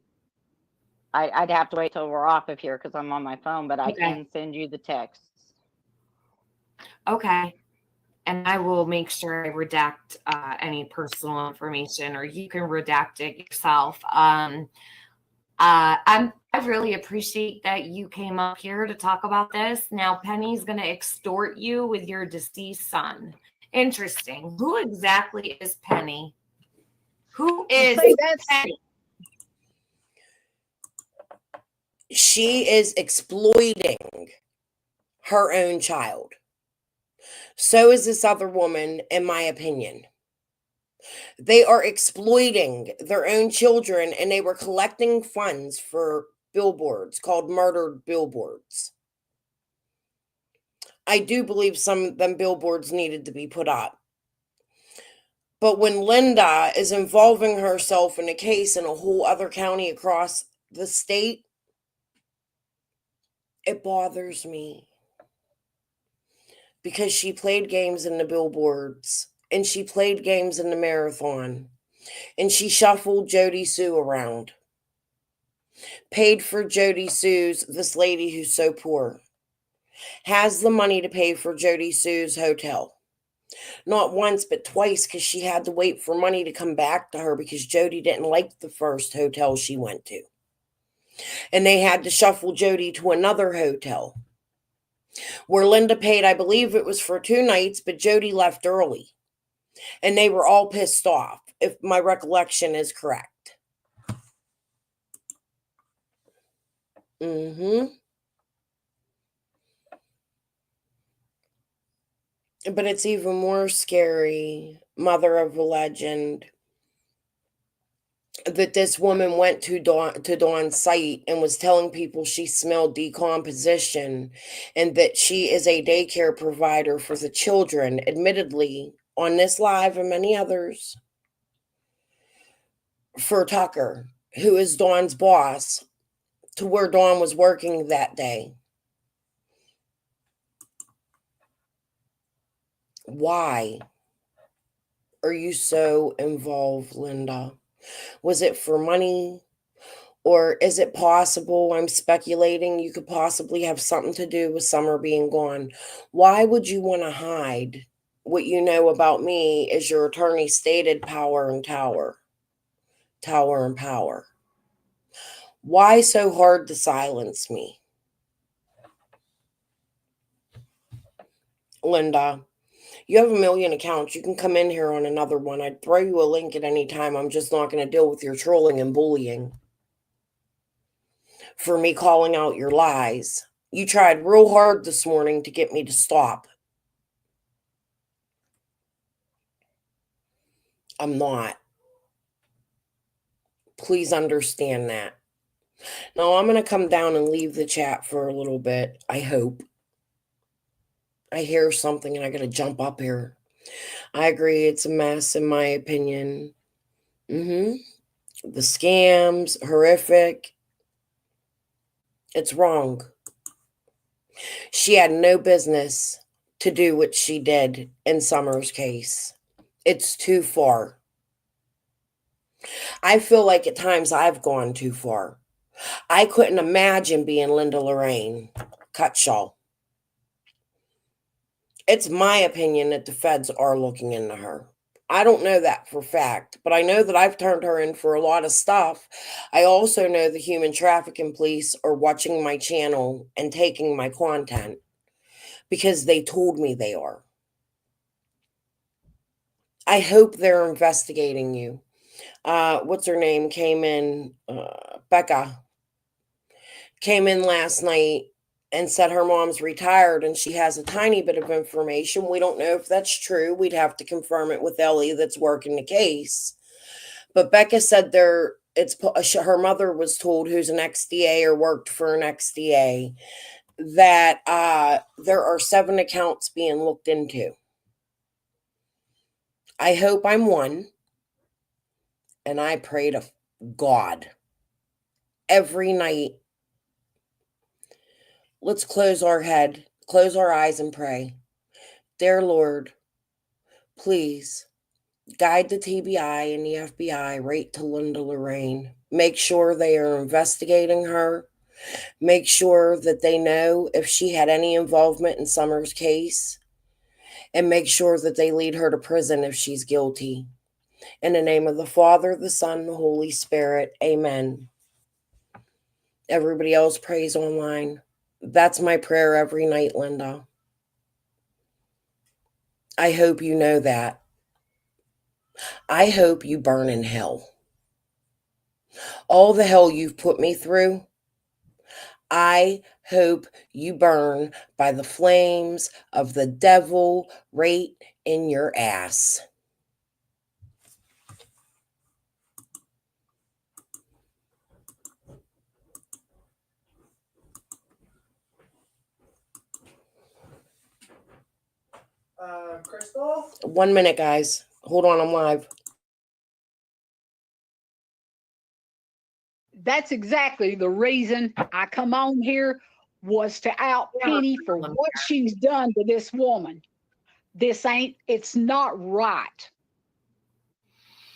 I'd have to wait till we're off of here because I'm on my phone, but I can send you the texts. Okay. and I will make sure I redact any personal information, or you can redact it yourself. I really appreciate that you came up here to talk about this. Now, Penny's going to extort you with your deceased son. Interesting. Who exactly is Penny? Who is Penny? She is exploiting her own child. So is this other woman, in my opinion. They are exploiting their own children, and they were collecting funds for billboards called murdered billboards. I do believe some of them billboards needed to be put up. But when Linda is involving herself in a case in a whole other county across the state, it bothers me. Because she played games in the billboards, and she played games in the marathon, and she shuffled Jody Sue around. Paid for Jody Sue's, this lady who's so poor, has the money to pay for Jody Sue's hotel. Not once, but twice, because she had to wait for money to come back to her because Jody didn't like the first hotel she went to. And they had to shuffle Jody to another hotel where Linda paid, I believe it was for 2 nights, but Jody left early. And they were all pissed off, if my recollection is correct. But it's even more scary, mother of a legend, that this woman went to Dawn's site and was telling people she smelled decomposition, and that she is a daycare provider for the children, admittedly, on this live and many others, for Tucker, who is Dawn's boss, to where Dawn was working that day. Why are you so involved, Linda? Was it for money? Or is it possible, I'm speculating, you could possibly have something to do with Summer being gone? Why would you want to hide what you know about me, as your attorney stated, power and tower? Tower and power. Why so hard to silence me? Linda, you have 1 million accounts. You can come in here on another one. I'd throw you a link at any time. I'm just not going to deal with your trolling and bullying. For me calling out your lies. You tried real hard this morning to get me to stop. I'm not. Please understand that. Now I'm going to come down and leave the chat for a little bit. I hope. I hear something and I got to jump up here. I agree. It's a mess, in my opinion. The scams, horrific. It's wrong. She had no business to do what she did in Summer's case. It's too far. I feel like at times I've gone too far. I couldn't imagine being Linda Lorraine Cutshaw. It's my opinion that the feds are looking into her. I don't know that for fact, but I know that I've turned her in for a lot of stuff. I also know the human trafficking police are watching my channel and taking my content because they told me they are. I hope they're investigating you. What's her name? Came in, Becca came in last night and said her mom's retired and she has a tiny bit of information. We don't know if that's true. We'd have to confirm it with Ellie that's working the case. But Becca said her mother was told, who's an XDA or worked for an XDA, that there are 7 accounts being looked into. I hope I'm one. And I pray to God every night. Let's close our head, close our eyes and pray. Dear Lord, please guide the TBI and the FBI right to Linda Lorraine. Make sure they are investigating her. Make sure that they know if she had any involvement in Summer's case. and make sure that they lead her to prison if she's guilty. In the name of the Father, the Son, and the Holy Spirit. Amen. Everybody else prays online. That's my prayer every night, Linda. I hope you know that. I hope you burn in hell. All the hell you've put me through, I hope you burn by the flames of the devil right in your ass. Crystal? 1 minute, guys. Hold on, I'm live. That's exactly the reason I come on here, was to out Penny for what she's done to this woman. It's not right.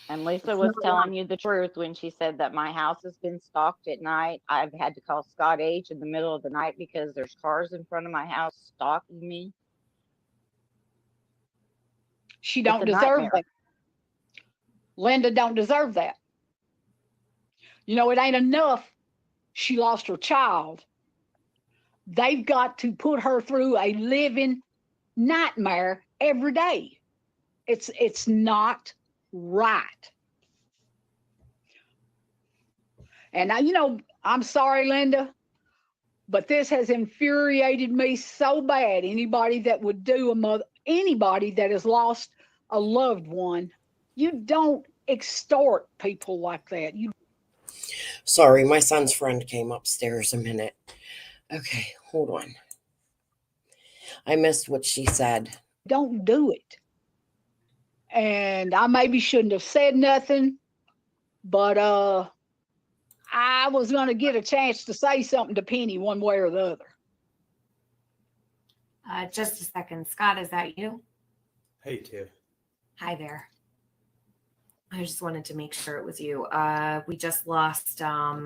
And Lisa was telling you the truth when she said that my house has been stalked at night. I've had to call Scott H in the middle of the night because there's cars in front of my house stalking me. She don't deserve that. Linda don't deserve that. You know, it ain't enough she lost her child. They've got to put her through a living nightmare every day. It's not right. And now, you know, I'm sorry, Linda, but this has infuriated me so bad. Anybody that would do anybody that has lost a loved one, you don't extort people like that. Sorry, my son's friend came upstairs a minute. Okay, hold on. I missed what she said. Don't do it. And I maybe shouldn't have said nothing, but I was going to get a chance to say something to Penny one way or the other. Just a second. Scott, is that you? Hey, Tiff. Hi there. I just wanted to make sure it was you. We just lost. Yeah,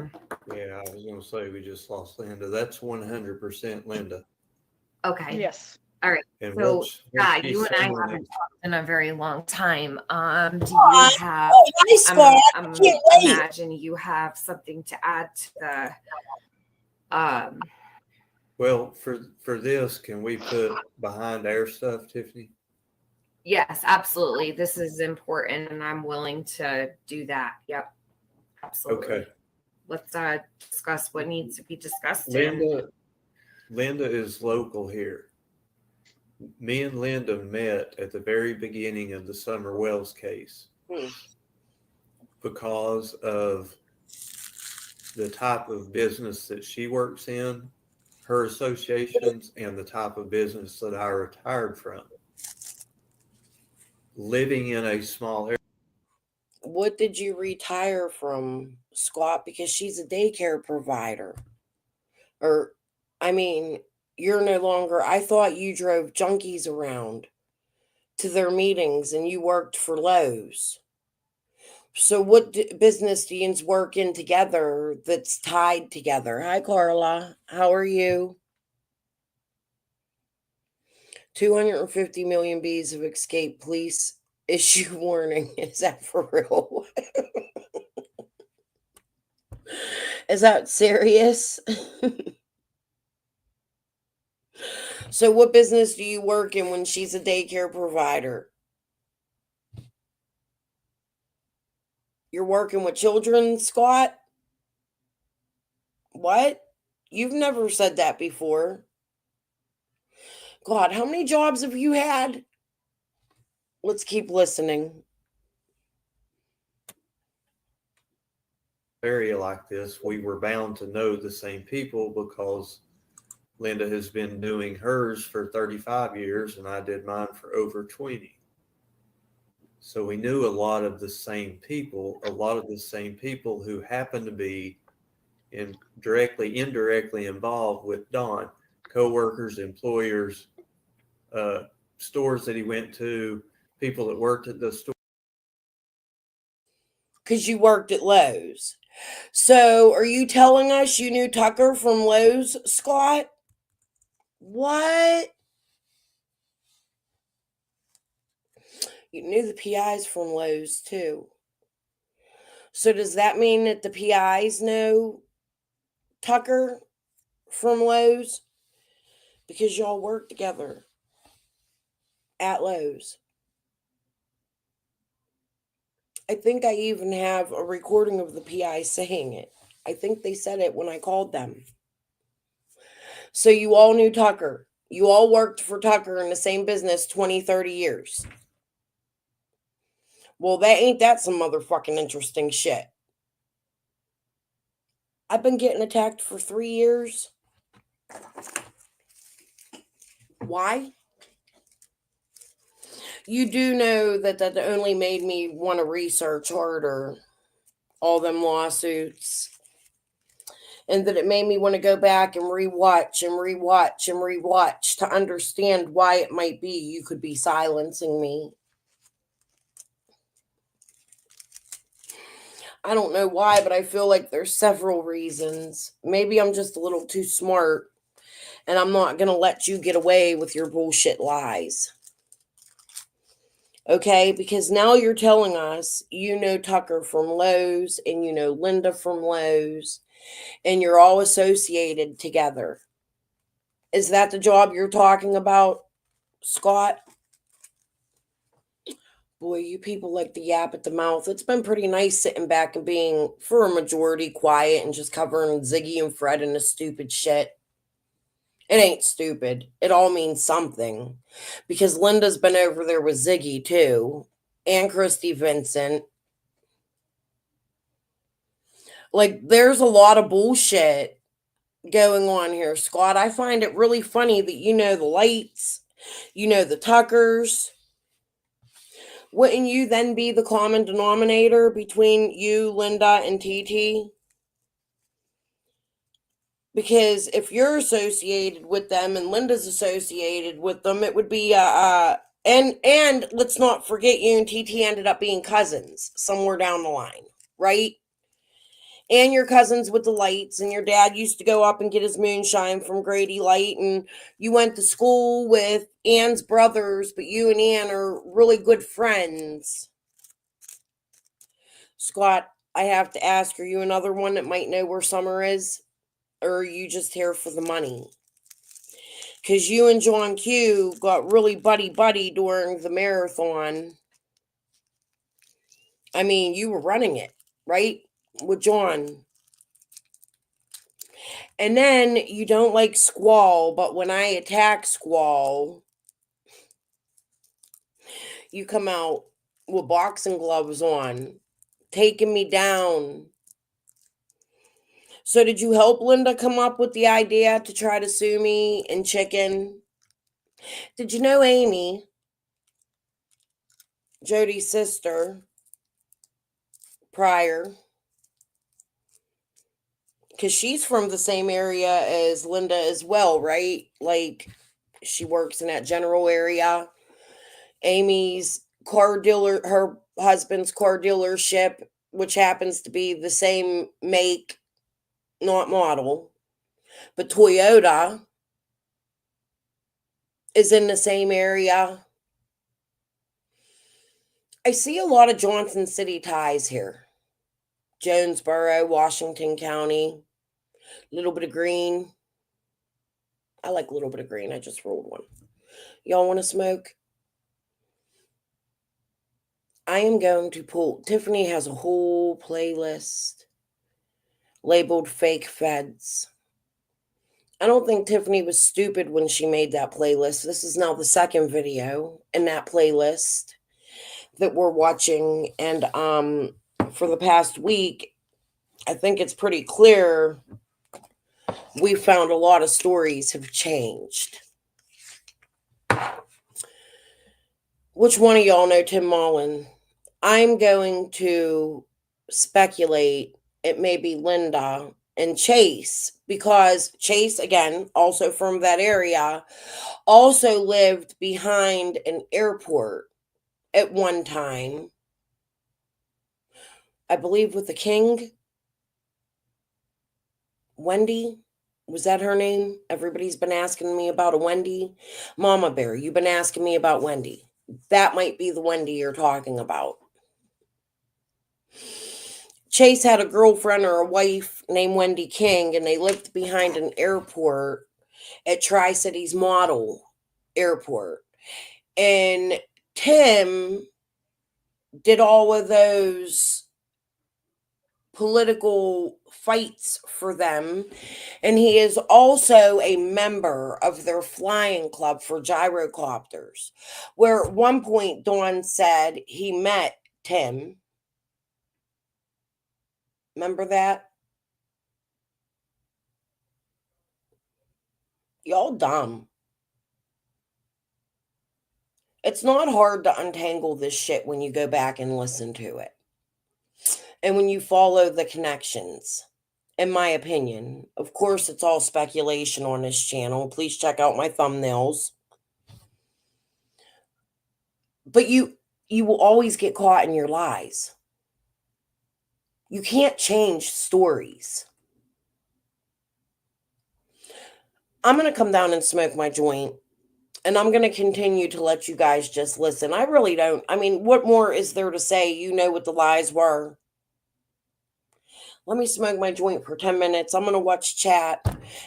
I was going to say we just lost Linda. That's 100% Linda. Okay. Yes. All right. And So, Scott, you and I haven't talked in a very long time. Do you have? I'm imagine you have something to add to the. Well, for this, can we put behind our stuff, Tiffany? Yes, absolutely. This is important, and I'm willing to do that. Yep, absolutely. Okay. Let's discuss what needs to be discussed. Linda is local here. Me and Linda met at the very beginning of the Summer Wells case because of the type of business that she works in, her associations, and the type of business that I retired from. Living in a small area. What did you retire from, Scott? Because she's a daycare provider. Or, I mean, you're no longer, I thought you drove junkies around to their meetings and you worked for Lowe's. So what business do you work in together that's tied together? Hi, Carla. How are you? 250 million bees have escaped. Police issue warning. Is that for real? Is that serious? So what business do you work in when she's a daycare provider? You're working with children, Scott? What? You've never said that before. God, how many jobs have you had? Let's keep listening. Area like this, we were bound to know the same people because Linda has been doing hers for 35 years and I did mine for over 20. So we knew a lot of the same people who happen to be indirectly involved with Don, co-workers, employers, stores that he went to, people that worked at the store. Because you worked at Lowe's. So are you telling us you knew Tucker from Lowe's, Scott? What? You knew the PIs from Lowe's too. So does that mean that the PIs know Tucker from Lowe's? Because y'all work together at Lowe's. I think I even have a recording of the PI saying it. I think they said it when I called them. So you all knew Tucker. You all worked for Tucker in the same business 20, 30 years. Well, that some motherfucking interesting shit. I've been getting attacked for 3 years. Why? You do know that only made me want to research harder all them lawsuits. And that it made me want to go back and rewatch to understand why it might be you could be silencing me. I don't know why, but I feel like there's several reasons. Maybe I'm just a little too smart, and I'm not going to let you get away with your bullshit lies. Okay, because now you're telling us you know Tucker from Lowe's and you know Linda from Lowe's, and you're all associated together. Is that the job you're talking about, Scott? Boy, you people like to yap at the mouth. It's been pretty nice sitting back and being, for a majority, quiet and just covering Ziggy and Fred and the stupid shit. It ain't stupid. It all means something. Because Linda's been over there with Ziggy, too. And Christy Vincent. Like, there's a lot of bullshit going on here, Scott. I find it really funny that you know the Lights, you know the Tuckers. Wouldn't you then be the common denominator between you, Linda, and TT? Because if you're associated with them and Linda's associated with them, it would be and let's not forget you and TT ended up being cousins somewhere down the line, right? And you're cousins with the Lights, and your dad used to go up and get his moonshine from Grady Light, and you went to school with Ann's brothers, but you and Ann are really good friends. Scott, I have to ask, are you another one that might know where Summer is? Or are you just here for the money? Because you and John Q got really buddy-buddy during the marathon. I mean, you were running it, right? With John. And then you don't like Squall, but when I attack Squall, you come out with boxing gloves on, taking me down. So did you help Linda come up with the idea to try to sue me and Chicken? Did you know Amy, Jody's sister, prior? Because she's from the same area as Linda as well, right? Like, she works in that general area. Amy's car dealer, her husband's car dealership, which happens to be the same make, not model, but Toyota is in the same area. I see a lot of Johnson City ties here. Jonesboro, Washington County, a little bit of green. I like a little bit of green. I just rolled one. Y'all want to smoke? I am going to pull. Tiffany has a whole playlist labeled Fake Feds. I don't think Tiffany was stupid when she made that playlist. This is now the second video in that playlist that we're watching. And for the past week, I think it's pretty clear we found a lot of stories have changed. Which one of y'all know Tim Mullen? I'm going to speculate it may be Linda and Chase, because Chase, again, also from that area, also lived behind an airport at one time. I believe with the King. Wendy, was that her name? Everybody's been asking me about a Wendy. Mama Bear, you've been asking me about Wendy. That might be the Wendy you're talking about. Chase had a girlfriend or a wife named Wendy King, and they lived behind an airport at Tri-Cities Model Airport. And Tim did all of those political fights for them. And he is also a member of their flying club for gyrocopters, where at one point Dawn said he met Tim. Remember that? Y'all dumb. It's not hard to untangle this shit when you go back and listen to it. And when you follow the connections, in my opinion. Of course, it's all speculation on this channel. Please check out my thumbnails. But you will always get caught in your lies. You can't change stories. I'm going to come down and smoke my joint. And I'm going to continue to let you guys just listen. I really don't. I mean, what more is there to say? You know what the lies were. Let me smoke my joint for 10 minutes. I'm going to watch chat.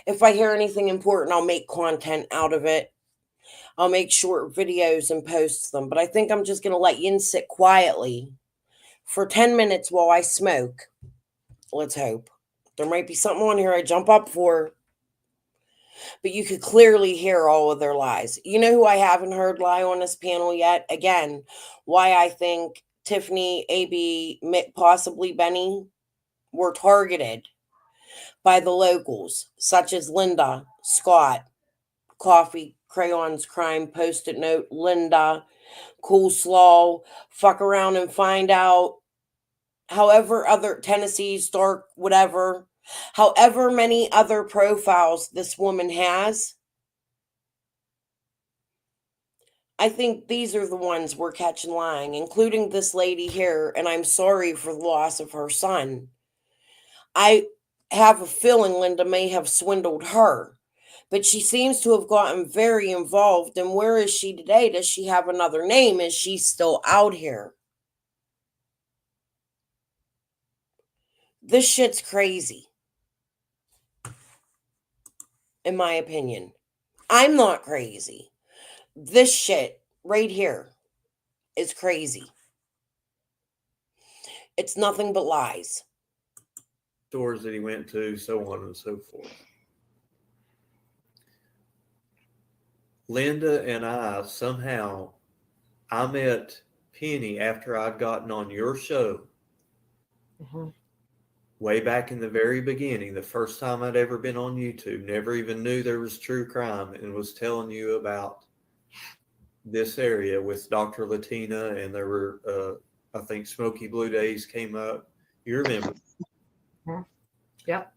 If I hear anything important, I'll make content out of it. I'll make short videos and post them. But I think I'm just going to let you sit quietly for 10 minutes while I smoke. Let's hope. There might be something on here I jump up for. But you could clearly hear all of their lies. You know who I haven't heard lie on this panel yet? Again, why I think Tiffany, AB, Mick, possibly Benny were targeted by the locals, such as Linda, Scott, Coffee, Crayons, Crime, Post-it Note, Linda, Coleslaw, Fuck Around and Find Out, however other Tennessee, Stark, whatever. However many other profiles this woman has, I think these are the ones we're catching lying, including this lady here, and I'm sorry for the loss of her son. I have a feeling Linda may have swindled her, but she seems to have gotten very involved, and where is she today? Does she have another name? Is she still out here? This shit's crazy. In my opinion. I'm not crazy. This shit right here is crazy. It's nothing but lies. Stores that he went to, so on and so forth. Linda and I met Penny after I'd gotten on your show. Mm-hmm. Way back in the very beginning, the first time I'd ever been on YouTube, never even knew there was true crime, and was telling you about this area with Dr. Latina, and there were, I think Smoky Blue Days came up. You remember? Yep,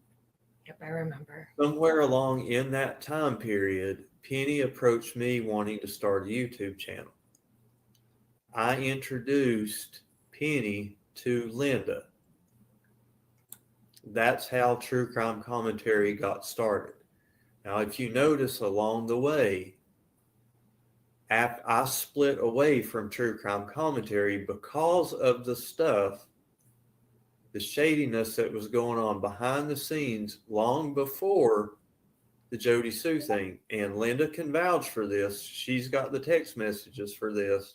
I remember. Somewhere along in that time period, Penny approached me wanting to start a YouTube channel. I introduced Penny to Linda. That's how True Crime Commentary got started. Now, if you notice along the way, I split away from True Crime Commentary because of the stuff, the shadiness that was going on behind the scenes long before the Jody Sue thing. And Linda can vouch for this. She's got the text messages for this.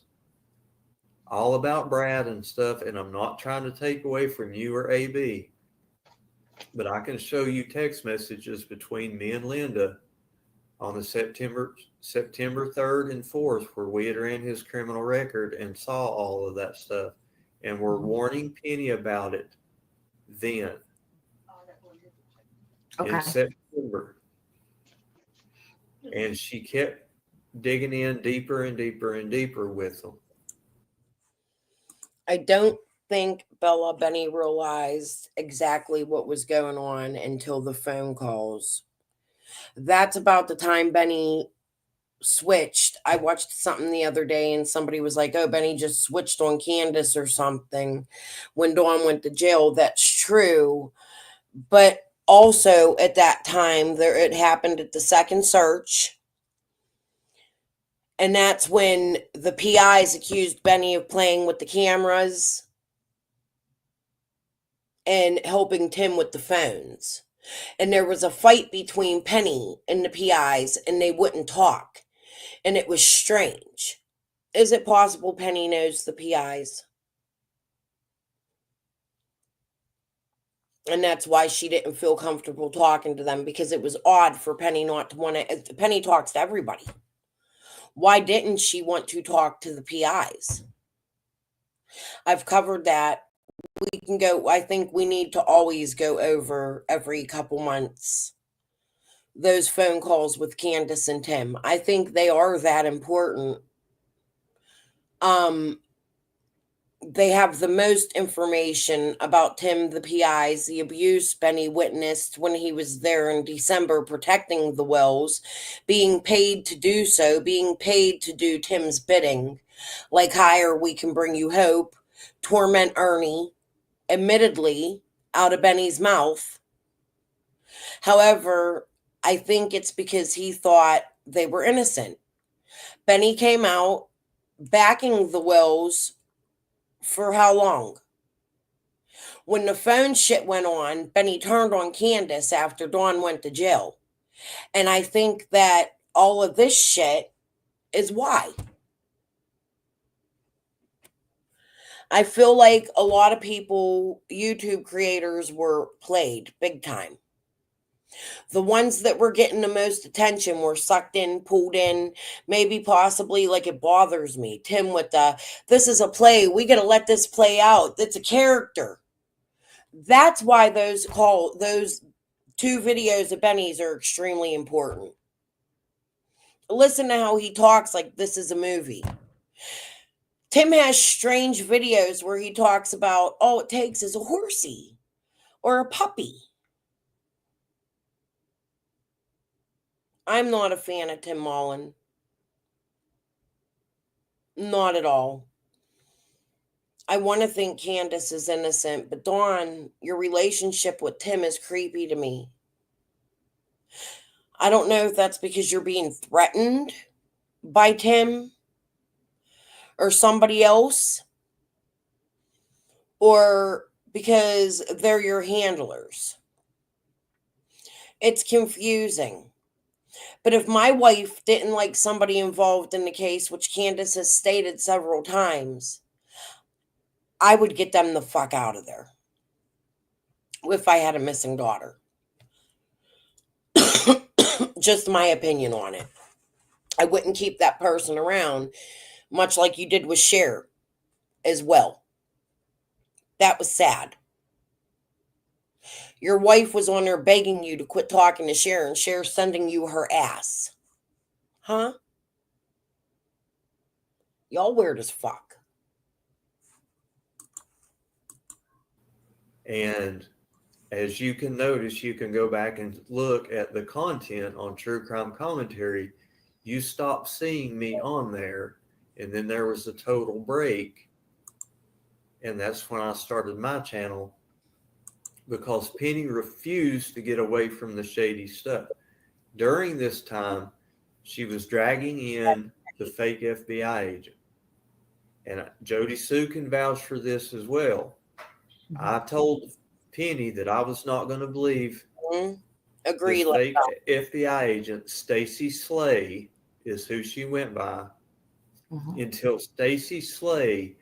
All about Brad and stuff. And I'm not trying to take away from you or AB. But I can show you text messages between me and Linda on the September 3rd and 4th, where we had ran his criminal record and saw all of that stuff. And we're warning Penny about it then. Okay. In September. And she kept digging in deeper and deeper and deeper with them. I don't think Bella Benny realized exactly what was going on until the phone calls. That's about the time Benny switched. I watched something the other day and somebody was like, oh, Benny just switched on Candace or something when Dawn went to jail. That's true. But also at that time, it happened at the second search. And that's when the PIs accused Benny of playing with the cameras and helping Tim with the phones. And there was a fight between Penny and the PIs, and they wouldn't talk. And it was strange. Is it possible Penny knows the PIs? And that's why she didn't feel comfortable talking to them, because it was odd for Penny not to want to. Penny talks to everybody. Why didn't she want to talk to the PIs? I've covered that. We can go, I think we need to always go over every couple months those phone calls with Candace and Tim. I think they are that important. They have the most information about Tim, the PIs, the abuse Benny witnessed when he was there in December protecting the Wells, being paid to do so, being paid to do Tim's bidding, like hire We Can Bring You Hope, torment Ernie, admittedly, out of Benny's mouth. However, I think it's because he thought they were innocent. Benny came out backing the Wells for how long? When the phone shit went on, Benny turned on Candace after Dawn went to jail. And I think that all of this shit is why. I feel like a lot of people, YouTube creators, were played big time. The ones that were getting the most attention were sucked in, pulled in, maybe possibly, like, it bothers me. Tim with the, this is a play, we got to let this play out. It's a character. That's why those two videos of Benny's are extremely important. Listen to how he talks like this is a movie. Tim has strange videos where he talks about all it takes is a horsey or a puppy. I'm not a fan of Tim Mullen. Not at all. I want to think Candace is innocent, but Dawn, your relationship with Tim is creepy to me. I don't know if that's because you're being threatened by Tim or somebody else, or because they're your handlers. It's confusing. But if my wife didn't like somebody involved in the case, which Candace has stated several times, I would get them the fuck out of there if I had a missing daughter. Just my opinion on it. I wouldn't keep that person around, much like you did with Cher as well. That was sad. Your wife was on there begging you to quit talking to Cher, and Cher sending you her ass. Huh? Y'all weird as fuck. And as you can notice, you can go back and look at the content on True Crime Commentary. You stopped seeing me on there, and then there was a total break. And that's when I started my channel, because Penny refused to get away from the shady stuff. During this time, she was dragging in the fake FBI agent. And Jody Sue can vouch for this as well. I told Penny that I was not going to believe Agree. the fake FBI agent, Stacy Slay, is who she went by, until Stacy Slay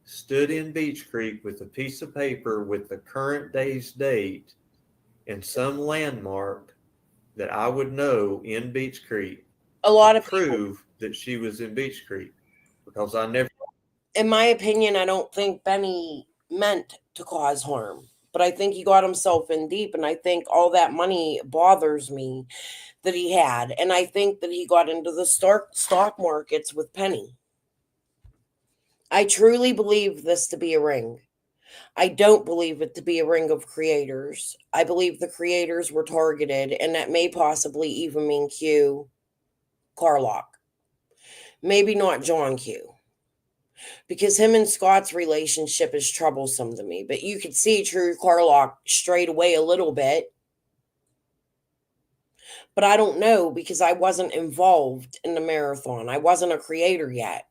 stood in Beach Creek with a piece of paper with the current day's date and some landmark that I would know in Beach Creek. A lot of prove that she was in Beach Creek, because I never. In my opinion, I don't think Benny meant to cause harm, but I think he got himself in deep, and I think all that money bothers me that he had, and I think that he got into the stock markets with Penny. I truly believe this to be a ring. I don't believe it to be a ring of creators. I believe the creators were targeted, and that may possibly even mean Q Carlock. Maybe not John Q, because him and Scott's relationship is troublesome to me. But you could see True Carlock strayed away a little bit. But I don't know because I wasn't involved in the marathon. I wasn't a creator yet.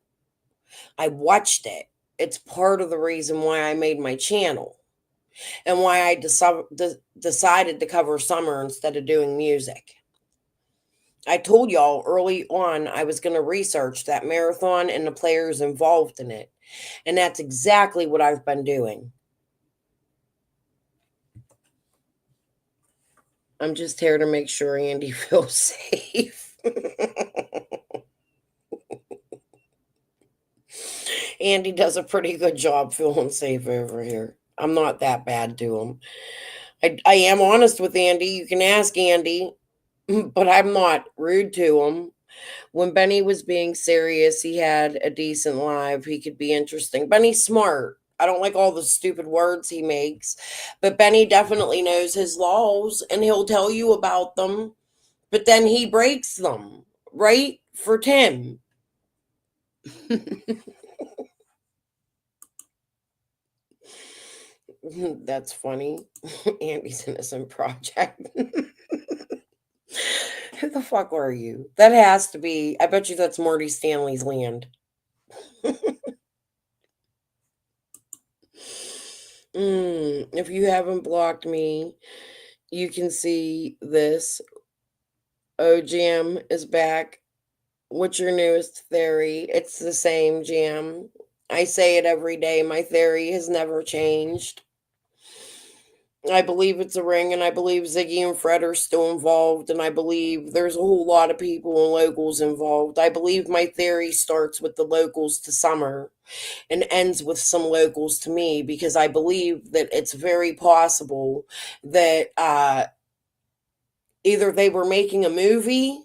I watched it. It's part of the reason why I made my channel and why I decided to cover summer instead of doing music. I told y'all early on I was going to research that marathon and the players involved in it. And that's exactly what I've been doing. I'm just here to make sure Andy feels safe. Andy does a pretty good job feeling safe over here. I'm not that bad to him. I am honest with Andy. You can ask Andy, but I'm not rude to him. When Benny was being serious, he had a decent live. He could be interesting. Benny's smart. I don't like all the stupid words he makes, but Benny definitely knows his laws and he'll tell you about them, but then he breaks them, right? For Tim. That's funny. Andy's innocent project. Who the fuck are you? That has to be, I bet you that's Morty Stanley's land. If you haven't blocked me, you can see this. Oh, Jam is back. What's your newest theory? It's the same, Jam. I say it every day. My theory has never changed. I believe it's a ring, and I believe Ziggy and Fred are still involved, and I believe there's a whole lot of people and locals involved. I believe my theory starts with the locals to Summer and ends with some locals to me, because I believe that it's very possible that either they were making a movie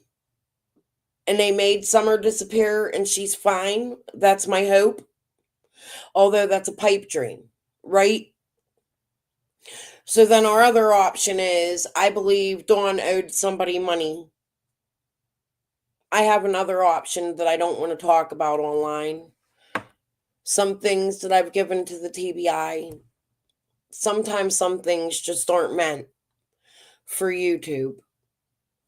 and they made Summer disappear and she's fine. That's my hope. Although that's a pipe dream, right? So then our other option is, I believe Dawn owed somebody money. I have another option that I don't want to talk about online. Some things that I've given to the TBI. Sometimes some things just aren't meant for YouTube.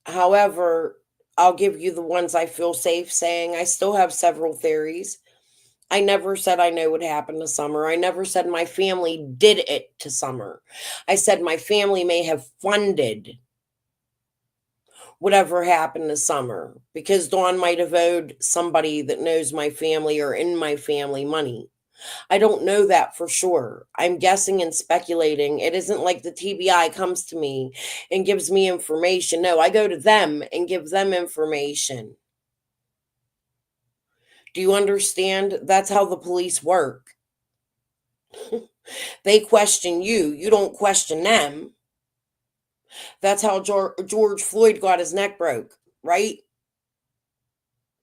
However, I'll give you the ones I feel safe saying. I still have several theories. I never said I know what happened to Summer. I never said my family did it to Summer. I said my family may have funded whatever happened to Summer, because Dawn might have owed somebody that knows my family or in my family money. I don't know that for sure. I'm guessing and speculating. It isn't like the TBI comes to me and gives me information. No, I go to them and give them information. Do you understand? That's how the police work. They question you. You don't question them. That's how George Floyd got his neck broke, right?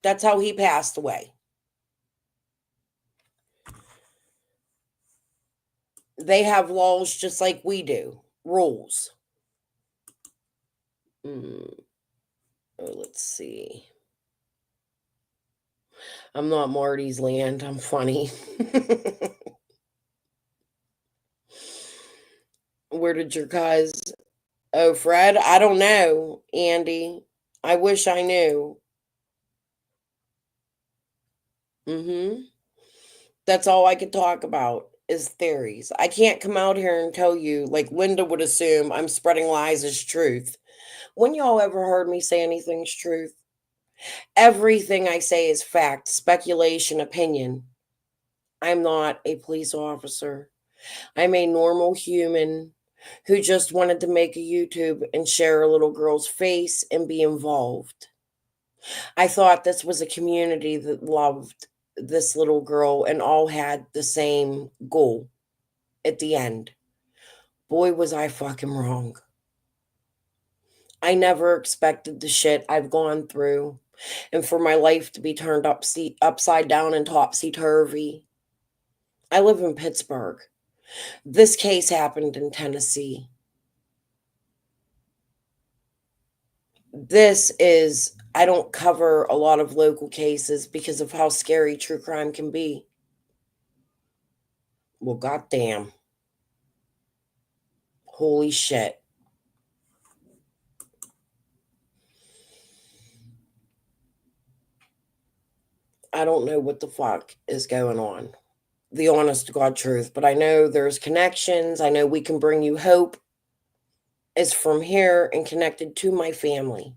That's how he passed away. They have laws just like we do. Rules. Let's see. I'm not Marty's land. I'm funny. Where did your cuz? Oh, Fred? I don't know, Andy. I wish I knew. That's all I could talk about is theories. I can't come out here and tell you, like Linda would assume, I'm spreading lies as truth. When y'all ever heard me say anything's truth? Everything I say is fact, speculation, opinion. I'm not a police officer. I'm a normal human who just wanted to make a YouTube and share a little girl's face and be involved. I thought this was a community that loved this little girl and all had the same goal at the end. Boy, was I fucking wrong. I never expected the shit I've gone through and for my life to be turned upside down and topsy-turvy. I live in Pittsburgh. This case happened in Tennessee. I don't cover a lot of local cases because of how scary true crime can be. Well, goddamn. Holy shit. I don't know what the fuck is going on. The honest to God truth. But I know there's connections. I know we can bring you hope. Is from here and connected to my family.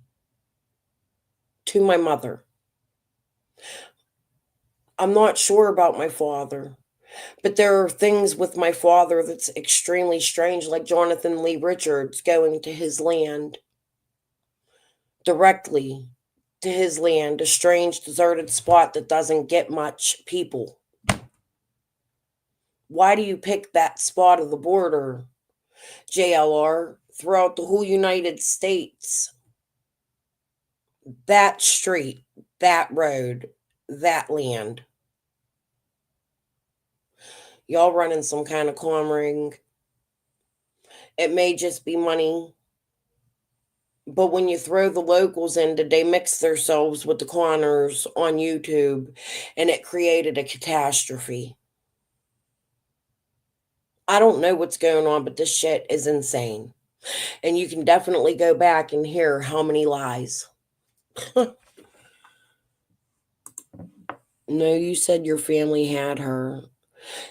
To my mother. I'm not sure about my father. But there are things with my father that's extremely strange, like Jonathan Lee Richards going to his land. Directly to his land, a strange deserted spot that doesn't get much people. Why do you pick that spot of the border, JLR, throughout the whole United States? That street, that road, that land. Y'all running some kind of con ring. It may just be money. But when you throw the locals in, did they mix themselves with the conners on YouTube? And it created a catastrophe. I don't know what's going on, but this shit is insane. And you can definitely go back and hear how many lies. No, you said your family had her.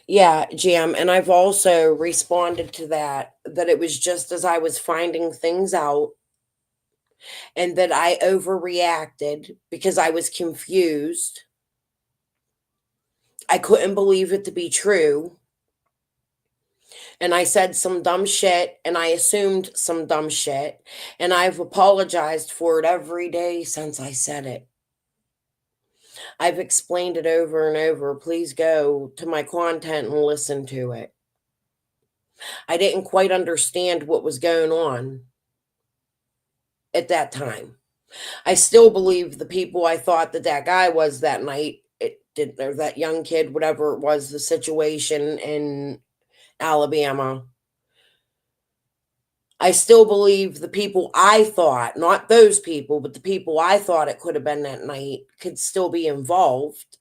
Yeah, Jam. And I've also responded to that it was just as I was finding things out and that I overreacted because I was confused. I couldn't believe it to be true. And I said some dumb shit and I assumed some dumb shit. And I've apologized for it every day since I said it. I've explained it over and over. Please go to my content and listen to it. I didn't quite understand what was going on at that time. I still believe the people I thought that guy was that night, or that young kid, whatever it was, the situation in Alabama. I still believe the people I thought, not those people, but the people I thought it could have been that night could still be involved.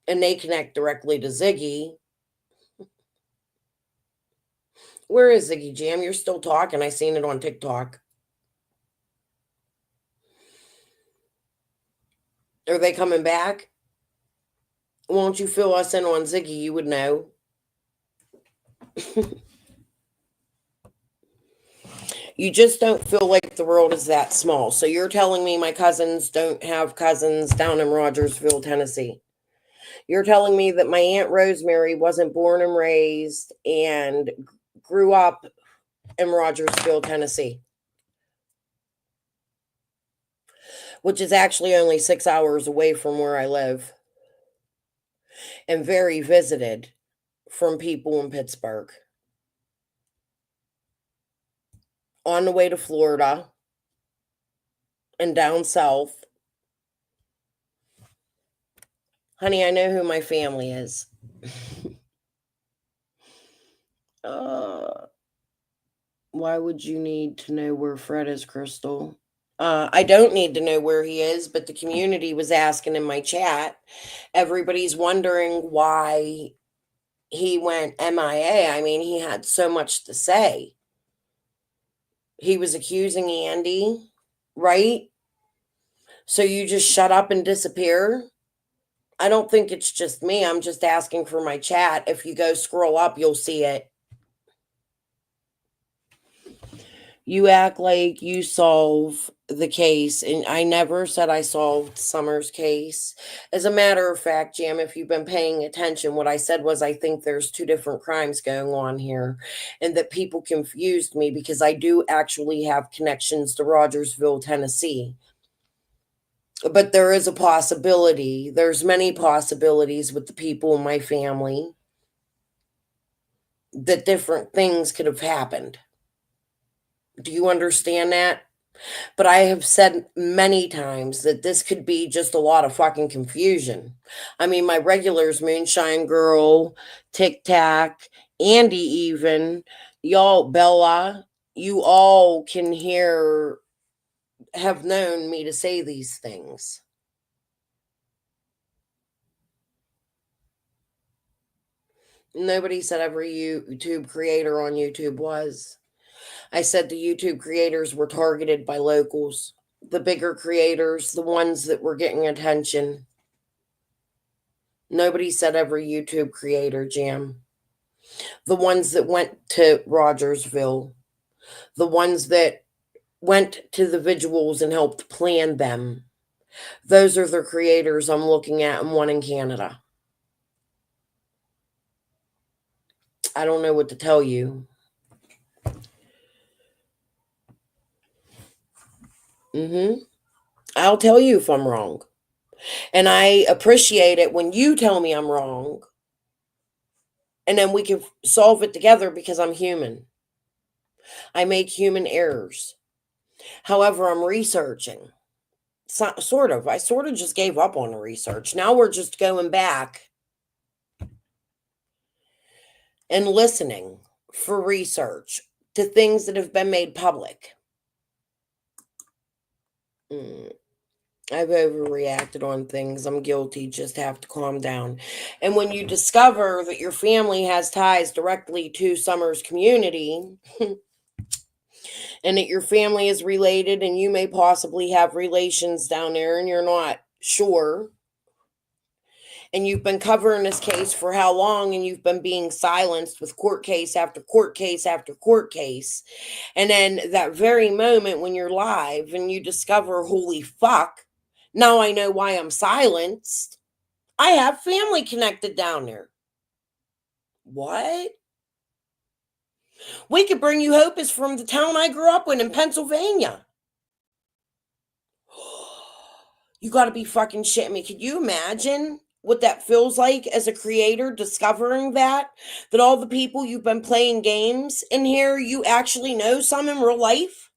And they connect directly to Ziggy. Where is Ziggy Jam? You're still talking. I seen it on TikTok. Are they coming back? Won't you fill us in on Ziggy? You would know. You just don't feel like the world is that small. So you're telling me my cousins don't have cousins down in Rogersville, Tennessee. You're telling me that my Aunt Rosemary wasn't born and raised and grew up in Rogersville, Tennessee, which is actually only 6 hours away from where I live, and very visited from people in Pittsburgh. On the way to Florida and down south. Honey, I know who my family is. Why would you need to know where Fred is, Crystal? I don't need to know where he is, but the community was asking in my chat. Everybody's wondering why he went MIA. I mean, he had so much to say. He was accusing Andy, right? So you just shut up and disappear? I don't think it's just me. I'm just asking for my chat. If you go scroll up, you'll see it. You act like you solve the case, and I never said I solved Summer's case. As a matter of fact, Jam, if you've been paying attention, what I said was I think there's two different crimes going on here, and that people confused me because I do actually have connections to Rogersville, Tennessee. But there is a possibility. There's many possibilities with the people in my family that different things could have happened. Do you understand that? But I have said many times that this could be just a lot of fucking confusion. I mean, my regulars, Moonshine Girl, Tic Tac, Andy even, y'all, Bella, you all can have known me to say these things. Nobody said every YouTube creator on YouTube was. I said the YouTube creators were targeted by locals. The bigger creators, the ones that were getting attention. Nobody said every YouTube creator, Jam. The ones that went to Rogersville, the ones that went to the vigils and helped plan them. Those are the creators I'm looking at, and one in Canada. I don't know what to tell you. I'll tell you if I'm wrong. And I appreciate it when you tell me I'm wrong. And then we can solve it together because I'm human. I make human errors. However, I'm researching. Sort of. I sort of just gave up on the research. Now we're just going back and listening for research to things that have been made public. I've overreacted on things. I'm guilty. Just have to calm down. And when you discover that your family has ties directly to Summer's community, and that your family is related and you may possibly have relations down there and you're not sure, and you've been covering this case for how long, and you've been being silenced with court case after court case after court case, and then that very moment when you're live and you discover, holy fuck, now I know why I'm silenced. I have family connected down there. What? We Could Bring You Hope is from the town I grew up in Pennsylvania. You got to be fucking shitting me. Could you imagine what that feels like as a creator, discovering that all the people you've been playing games in here, you actually know some in real life?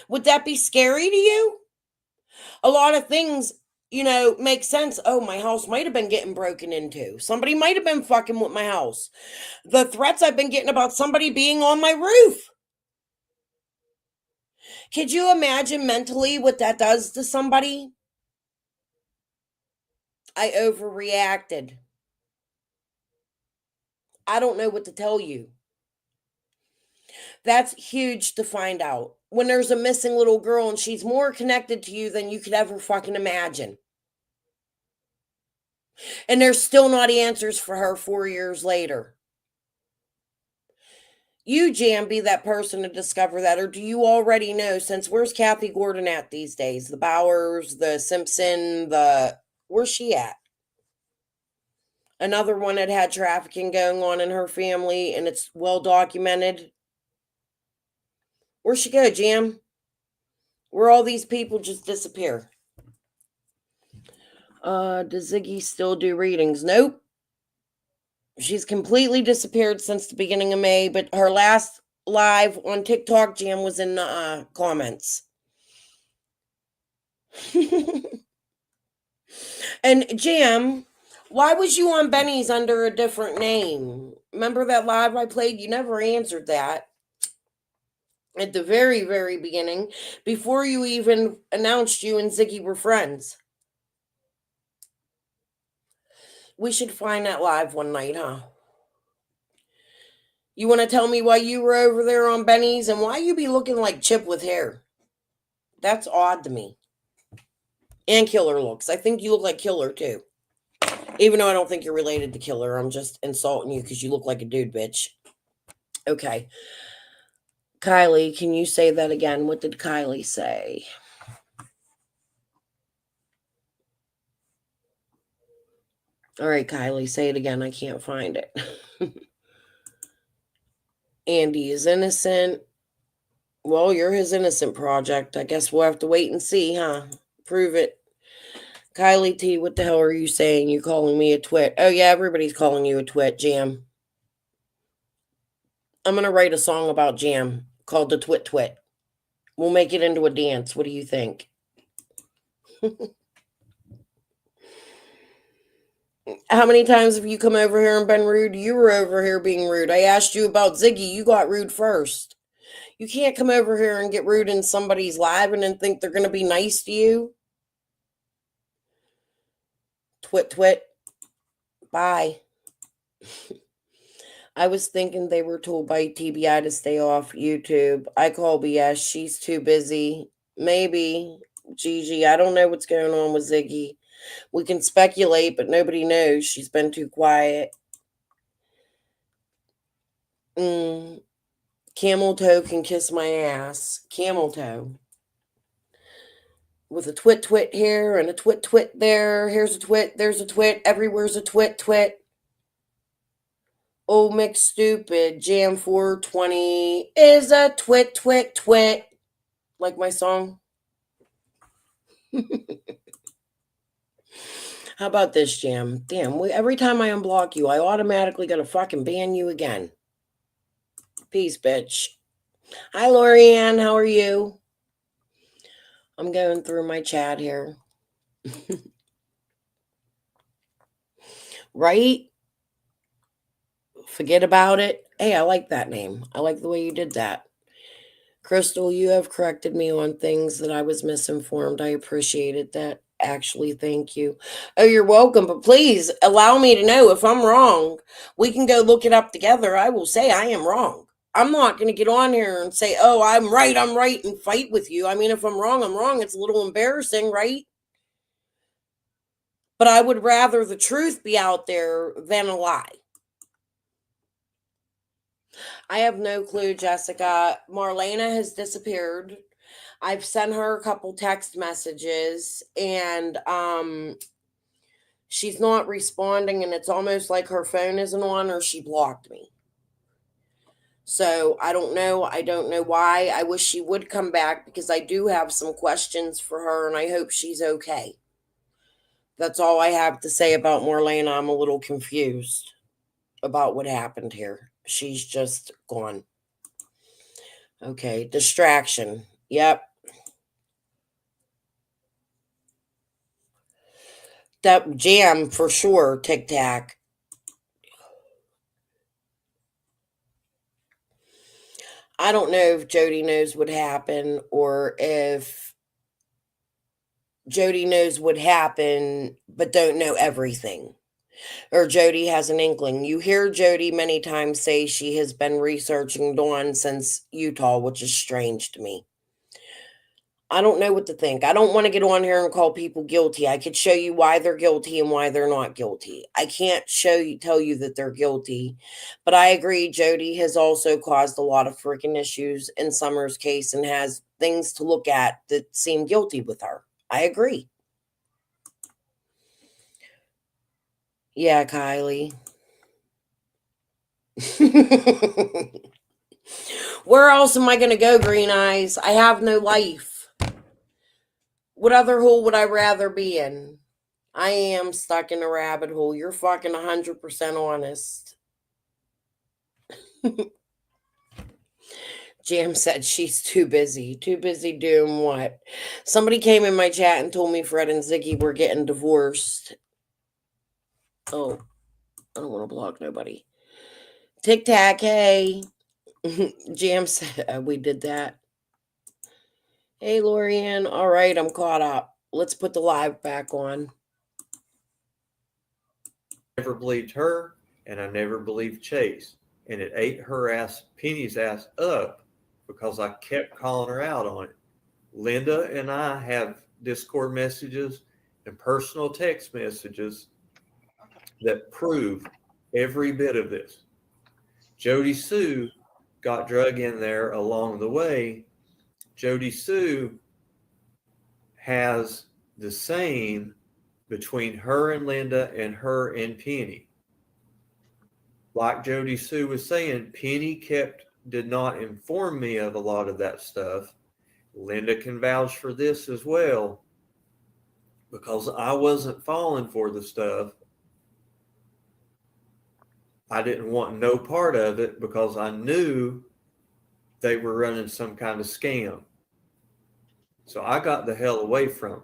Would that be scary to you? A lot of things, make sense. Oh, my house might have been getting broken into. Somebody might have been fucking with my house. The threats I've been getting about somebody being on my roof. Could you imagine mentally what that does to somebody? I overreacted. I don't know what to tell you. That's huge to find out. When there's a missing little girl and she's more connected to you than you could ever fucking imagine. And there's still not answers for her 4 years later. You, Jam, be that person to discover that, or do you already know? Since where's Kathy Gordon at these days? The Bowers, the Simpson, where's she at? Another one that had trafficking going on in her family, and it's well documented. Where'd she go, Jam? Where all these people just disappear? Does Ziggy still do readings? Nope. She's completely disappeared since the beginning of May, but her last live on TikTok, Jam, was in the comments. And Jam, why was you on Benny's under a different name? Remember that live I played? You never answered that. At the very, very beginning, before you even announced you and Ziggy were friends. We should find that live one night, huh? You want to tell me why you were over there on Benny's and why you be looking like Chip with hair? That's odd to me. And Killer looks. I think you look like Killer too. Even though I don't think you're related to Killer. I'm just insulting you because you look like a dude, bitch. Okay. Kylie, can you say that again? What did Kylie say? All right, Kylie, say it again. I can't find it. Andy is innocent. Well, you're his innocent project. I guess we'll have to wait and see, huh? Prove it. Kylie T, what the hell are you saying? You calling me a twit? Oh, yeah, everybody's calling you a twit, Jam. I'm going to write a song about Jam called The Twit Twit. We'll make it into a dance. What do you think? How many times have you come over here and been rude? You were over here being rude. I asked you about Ziggy. You got rude first. You can't come over here and get rude in somebody's live and then think they're going to be nice to you. Twit twit. Bye. I was thinking they were told by TBI to stay off YouTube. I call BS. She's too busy. Maybe. Gigi, I don't know what's going on with Ziggy. We can speculate, but nobody knows. She's been too quiet. Camel toe can kiss my ass. Camel toe. With a twit twit here and a twit twit there. Here's a twit, there's a twit, everywhere's a twit twit. Old McStupid, Jam 420 is a twit twit twit. Like my song. How about this, Jam? Damn, every time I unblock you, I automatically gotta fucking ban you again. Peace, bitch. Hi, Lorianne, how are you? I'm going through my chat here. Right? Forget about it. Hey, I like that name. I like the way you did that. Crystal, you have corrected me on things that I was misinformed. I appreciated that. Actually, thank you. Oh, you're welcome. But please allow me to know if I'm wrong. We can go look it up together. I will say I am wrong. I'm not going to get on here and say, oh, I'm right, and fight with you. I mean, if I'm wrong, I'm wrong. It's a little embarrassing, right? But I would rather the truth be out there than a lie. I have no clue, Jessica. Marlena has disappeared. I've sent her a couple text messages and she's not responding, and it's almost like her phone isn't on or she blocked me. So I don't know. I don't know why. I wish she would come back because I do have some questions for her and I hope she's okay. That's all I have to say about Marlena. I'm a little confused about what happened here. She's just gone. Okay, distraction. Yep. That Jam for sure, Tic Tac. I don't know if Jody knows what happened or if Jody knows what happened but don't know everything. Or Jody has an inkling. You hear Jody many times say she has been researching Dawn since Utah, which is strange to me. I don't know what to think. I don't want to get on here and call people guilty. I could show you why they're guilty and why they're not guilty. I can't tell you that they're guilty. But I agree, Jody has also caused a lot of freaking issues in Summer's case and has things to look at that seem guilty with her. I agree. Yeah, Kylie. Where else am I going to go, Green Eyes? I have no life. What other hole would I rather be in? I am stuck in a rabbit hole. You're fucking 100% honest. Jam said she's too busy. Too busy doing what? Somebody came in my chat and told me Fred and Ziggy were getting divorced. Oh, I don't want to block nobody. Tic Tac, hey. Jam said we did that. Hey, Lorianne. All right, I'm caught up. Let's put the live back on. Never believed her, and I never believed Chase. And it ate her ass, Penny's ass up because I kept calling her out on it. Linda and I have Discord messages and personal text messages that prove every bit of this. Jody Sue got drug in there along the way. Jody Sue has the same between her and Linda and her and Penny. Like Jody Sue was saying, Penny did not inform me of a lot of that stuff. Linda can vouch for this as well, because I wasn't falling for the stuff. I didn't want no part of it because I knew they were running some kind of scam. So I got the hell away from them.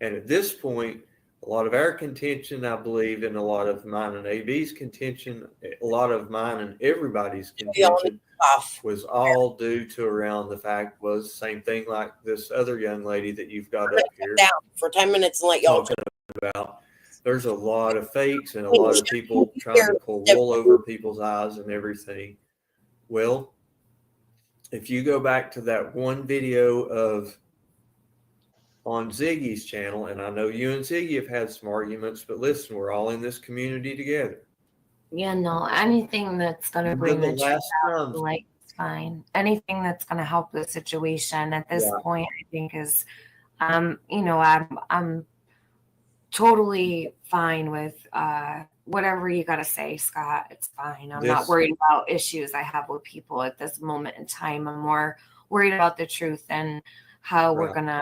And at this point, a lot of our contention, I believe, and a lot of mine and AB's contention, a lot of mine and everybody's contention was all due to around the fact was same thing like this other young lady that you've got up here. Down for 10 minutes and let y'all talking about. There's a lot of fakes and a lot of people trying to pull wool over people's eyes and everything. Well, if you go back to that one video of on Ziggy's channel, and I know you and Ziggy have had some arguments, but listen, we're all in this community together. Yeah, no, anything that's going to bring the truth out to the light is fine. Anything that's going to help the situation at this point, I think is, you know, I'm totally fine with whatever you got to say, Scott. It's fine. I'm not worried about issues I have with people at this moment in time. I'm more worried about the truth and how we're going to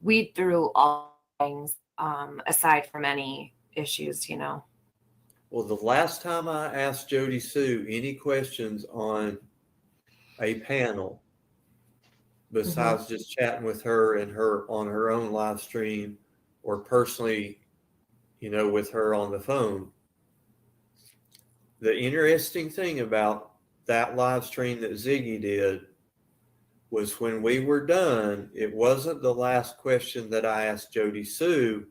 weed through all things aside from any issues, you know. Well, the last time I asked Jody Sue any questions on a panel, besides just chatting with her and her on her own live stream or personally, you know, with her on the phone, the interesting thing about that live stream that Ziggy did was when we were done, it wasn't the last question that I asked Jody Sue.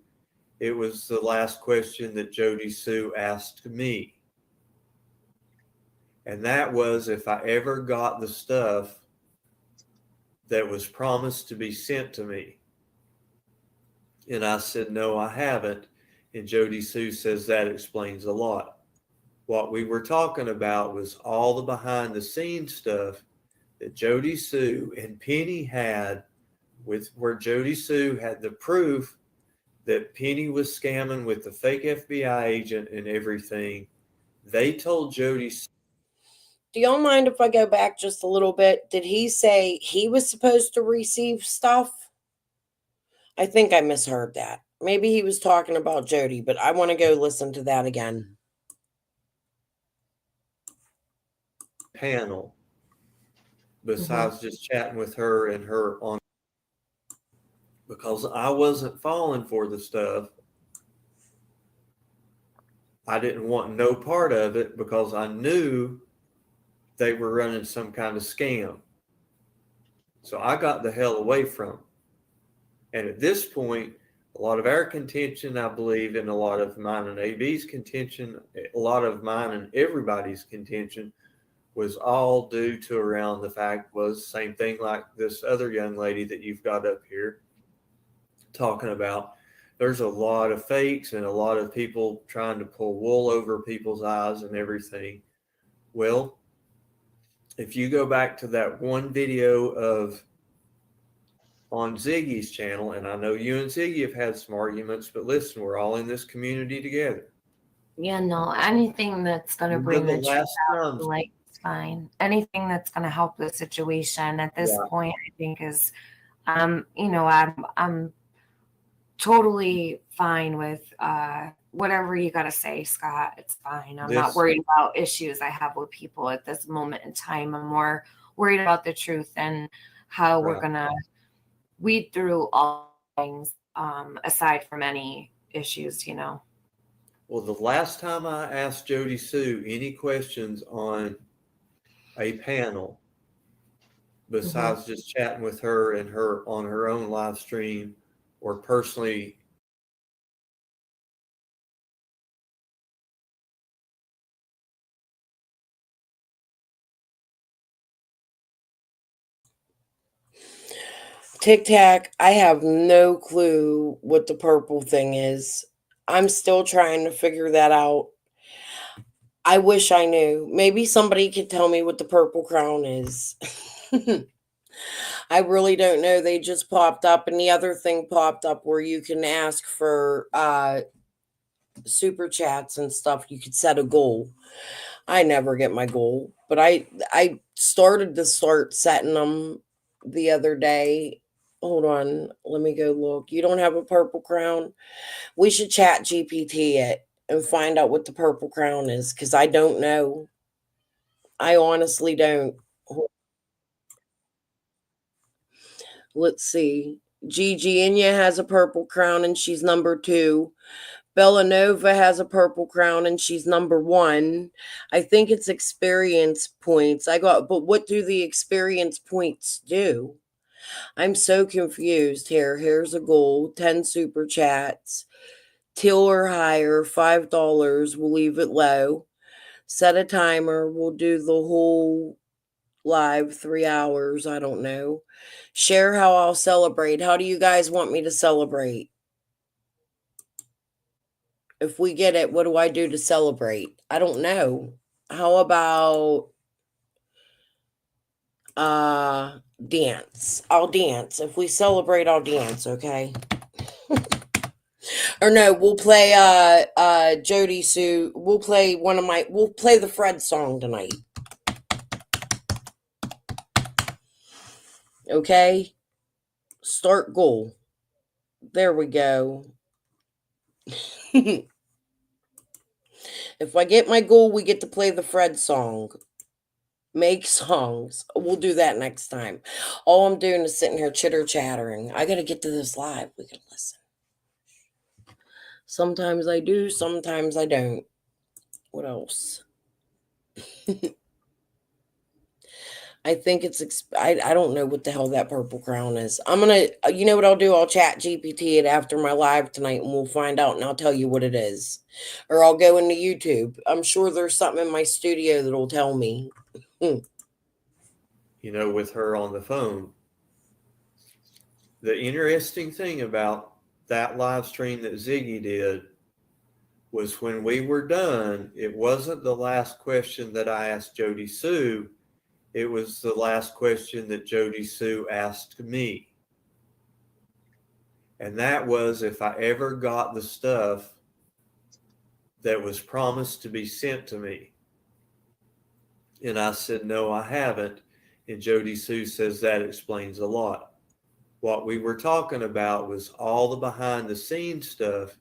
It was the last question that Jody Sue asked me. And that was if I ever got the stuff that was promised to be sent to me. And I said, no, I haven't. And Jody Sue says that explains a lot. What we were talking about was all the behind the scenes stuff that Jody Sue and Penny had, with where Jody Sue had the proof that Penny was scamming with the fake FBI agent and everything. They told Jody. Do y'all mind if I go back just a little bit? Did he say he was supposed to receive stuff? I think I misheard that. Maybe he was talking about Jody, but I want to go listen to that again. Panel, besides just chatting with her and her on, because I wasn't falling for the stuff. I didn't want no part of it because I knew they were running some kind of scam. So I got the hell away from them. And at this point, a lot of our contention, I believe, and a lot of mine and AB's contention, a lot of mine and everybody's contention was all due to around the fact was same thing like this other young lady that you've got up here talking about. There's a lot of fakes and a lot of people trying to pull wool over people's eyes and everything. Well, if you go back to that one video of on Ziggy's channel, and I know you and Ziggy have had some arguments, but listen, we're all in this community together. Yeah, no, anything that's going to bring the truth out to the light is fine. Anything that's going to help the situation at this point, I think is, you know, I'm totally fine with whatever you got to say, Scott. It's fine. I'm not worried about issues I have with people at this moment in time. I'm more worried about the truth and how we're going to weed through all things aside from any issues, you know. Well, the last time I asked Jody Sue any questions on a panel, besides just chatting with her and her on her own live stream or personally, Tic Tac, I have no clue what the purple thing is. I'm still trying to figure that out. I wish I knew. Maybe somebody could tell me what the purple crown is. I really don't know. They just popped up, and the other thing popped up where you can ask for super chats and stuff. You could set a goal. I never get my goal, but I started to start setting them the other day. Hold on, let me go look. You don't have a purple crown? We should chat GPT it and find out what the purple crown is, because I don't know. I honestly don't. Let's see. Gigi Inya has a purple crown and she's number 2. Bellanova has a purple crown and she's number 1. I think it's experience points. But what do the experience points do? I'm so confused here. Here's a goal, 10 super chats. Till or higher, $5. We'll leave it low. Set a timer. We'll do the whole live, 3 hours. I don't know. Share how I'll celebrate. How do you guys want me to celebrate? If we get it, what do I do to celebrate? I don't know. How about dance? I'll dance. If we celebrate, I'll dance, okay? Or no, we'll play Jody Sue. We'll play the Fred song tonight. Okay? Start goal. There we go. If I get my goal, we get to play the Fred song. Make songs. We'll do that next time. All I'm doing is sitting here chitter-chattering. I gotta get to this live. We can listen. Sometimes I do, sometimes I don't. What else? I think it's, I don't know what the hell that purple crown is. I'm gonna, you know what I'll do? I'll chat GPT it after my live tonight and we'll find out and I'll tell you what it is. Or I'll go into YouTube. I'm sure there's something in my studio that'll tell me. You know, with her on the phone, the interesting thing about that live stream that Ziggy did was when we were done, it wasn't the last question that I asked Jody Sue. It was the last question that Jody Sue asked me. And that was if I ever got the stuff that was promised to be sent to me. And I said, no, I haven't. And Jody Sue says that explains a lot. What we were talking about was all the behind the scenes stuff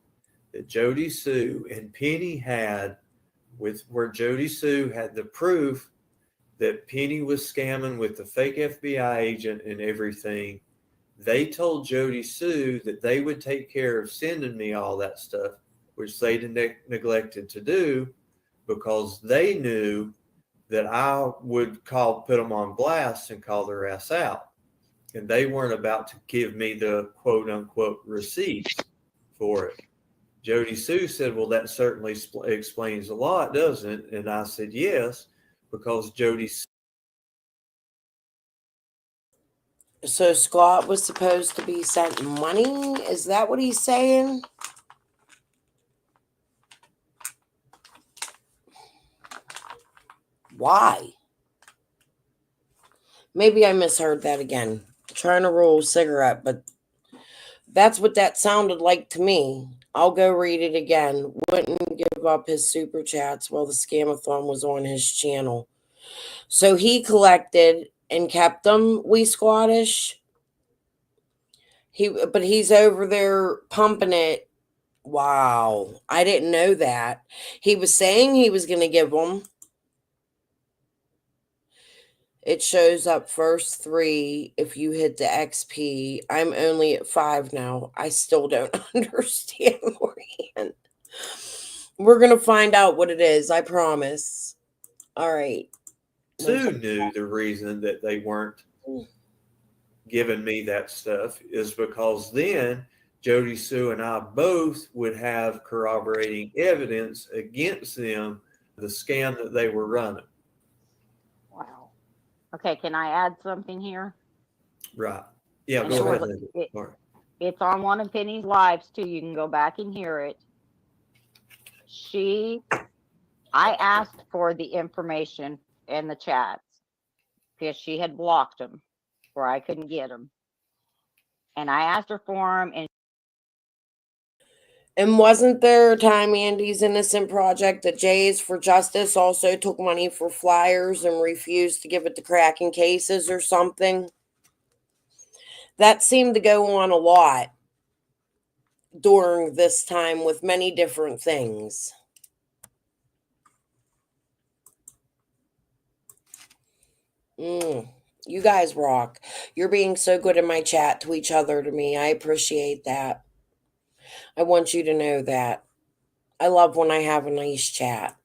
that Jody Sue and Penny had, with where Jody Sue had the proof that Penny was scamming with the fake FBI agent and everything. They told Jody Sue that they would take care of sending me all that stuff, which they neglected to do because they knew that I would put them on blast and call their ass out. And they weren't about to give me the quote unquote receipts for it. Jody Sue said, well, that certainly explains a lot, doesn't it? And I said, yes, because Jody. So Scott was supposed to be sent money? Is that what he's saying? Why? Maybe I misheard that again. I'm trying to roll a cigarette, but that's what that sounded like to me. I'll go read it again. Wouldn't give up his super chats while the scamathon was on his channel. So he collected and kept them, we Squattish. But he's over there pumping it. Wow. I didn't know that. He was saying he was going to give them. It shows up first 3 if you hit the XP. I'm only at 5 now. I still don't understand, Lorianne. We're going to find out what it is. I promise. All right. Sue knew the reason that they weren't giving me that stuff is because then Jody Sue and I both would have corroborating evidence against them, the scam that they were running. Wow. Okay, can I add something here? Right. Yeah, And go ahead. It's on one of Penny's lives too. You can go back and hear it. I asked for the information in the chats because she had blocked them where I couldn't get them. And I asked her for them. And wasn't there a time Andy's Innocent Project that Jays for Justice also took money for flyers and refused to give it to cracking cases or something? That seemed to go on a lot during this time with many different things. You guys rock. You're being so good in my chat to each other to me. I appreciate that. I want you to know that. I love when I have a nice chat.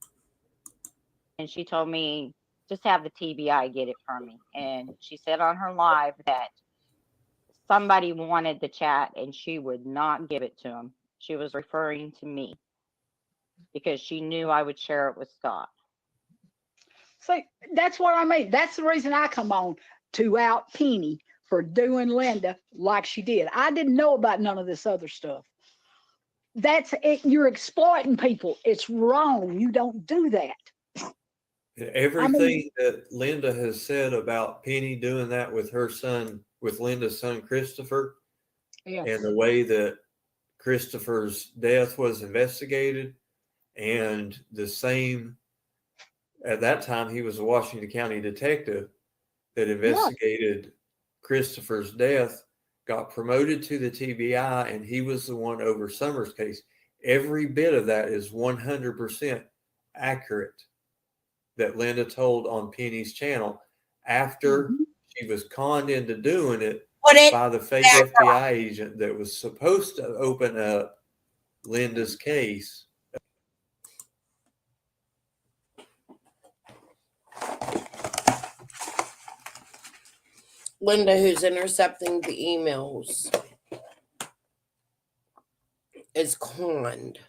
And she told me, just have the TBI get it from me. And she said on her live that somebody wanted the chat and she would not give it to him. She was referring to me because she knew I would share it with Scott. See, that's what I mean. That's the reason I come on to out Penny for doing Linda like she did. I didn't know about none of this other stuff. That's it. You're exploiting people. It's wrong. You don't do that. Everything that Linda has said about Penny doing that with her son, with Linda's son Christopher, Yeah. and the way that Christopher's death was investigated, and the same, at that time, he was a Washington County detective that investigated Christopher's death, got promoted to the TBI, and he was the one over Summers' case. Every bit of that is 100% accurate that Linda told on Penny's channel after she was conned into doing it by the fake FBI agent that was supposed to open up Linda's case. Linda, who's intercepting the emails, is conned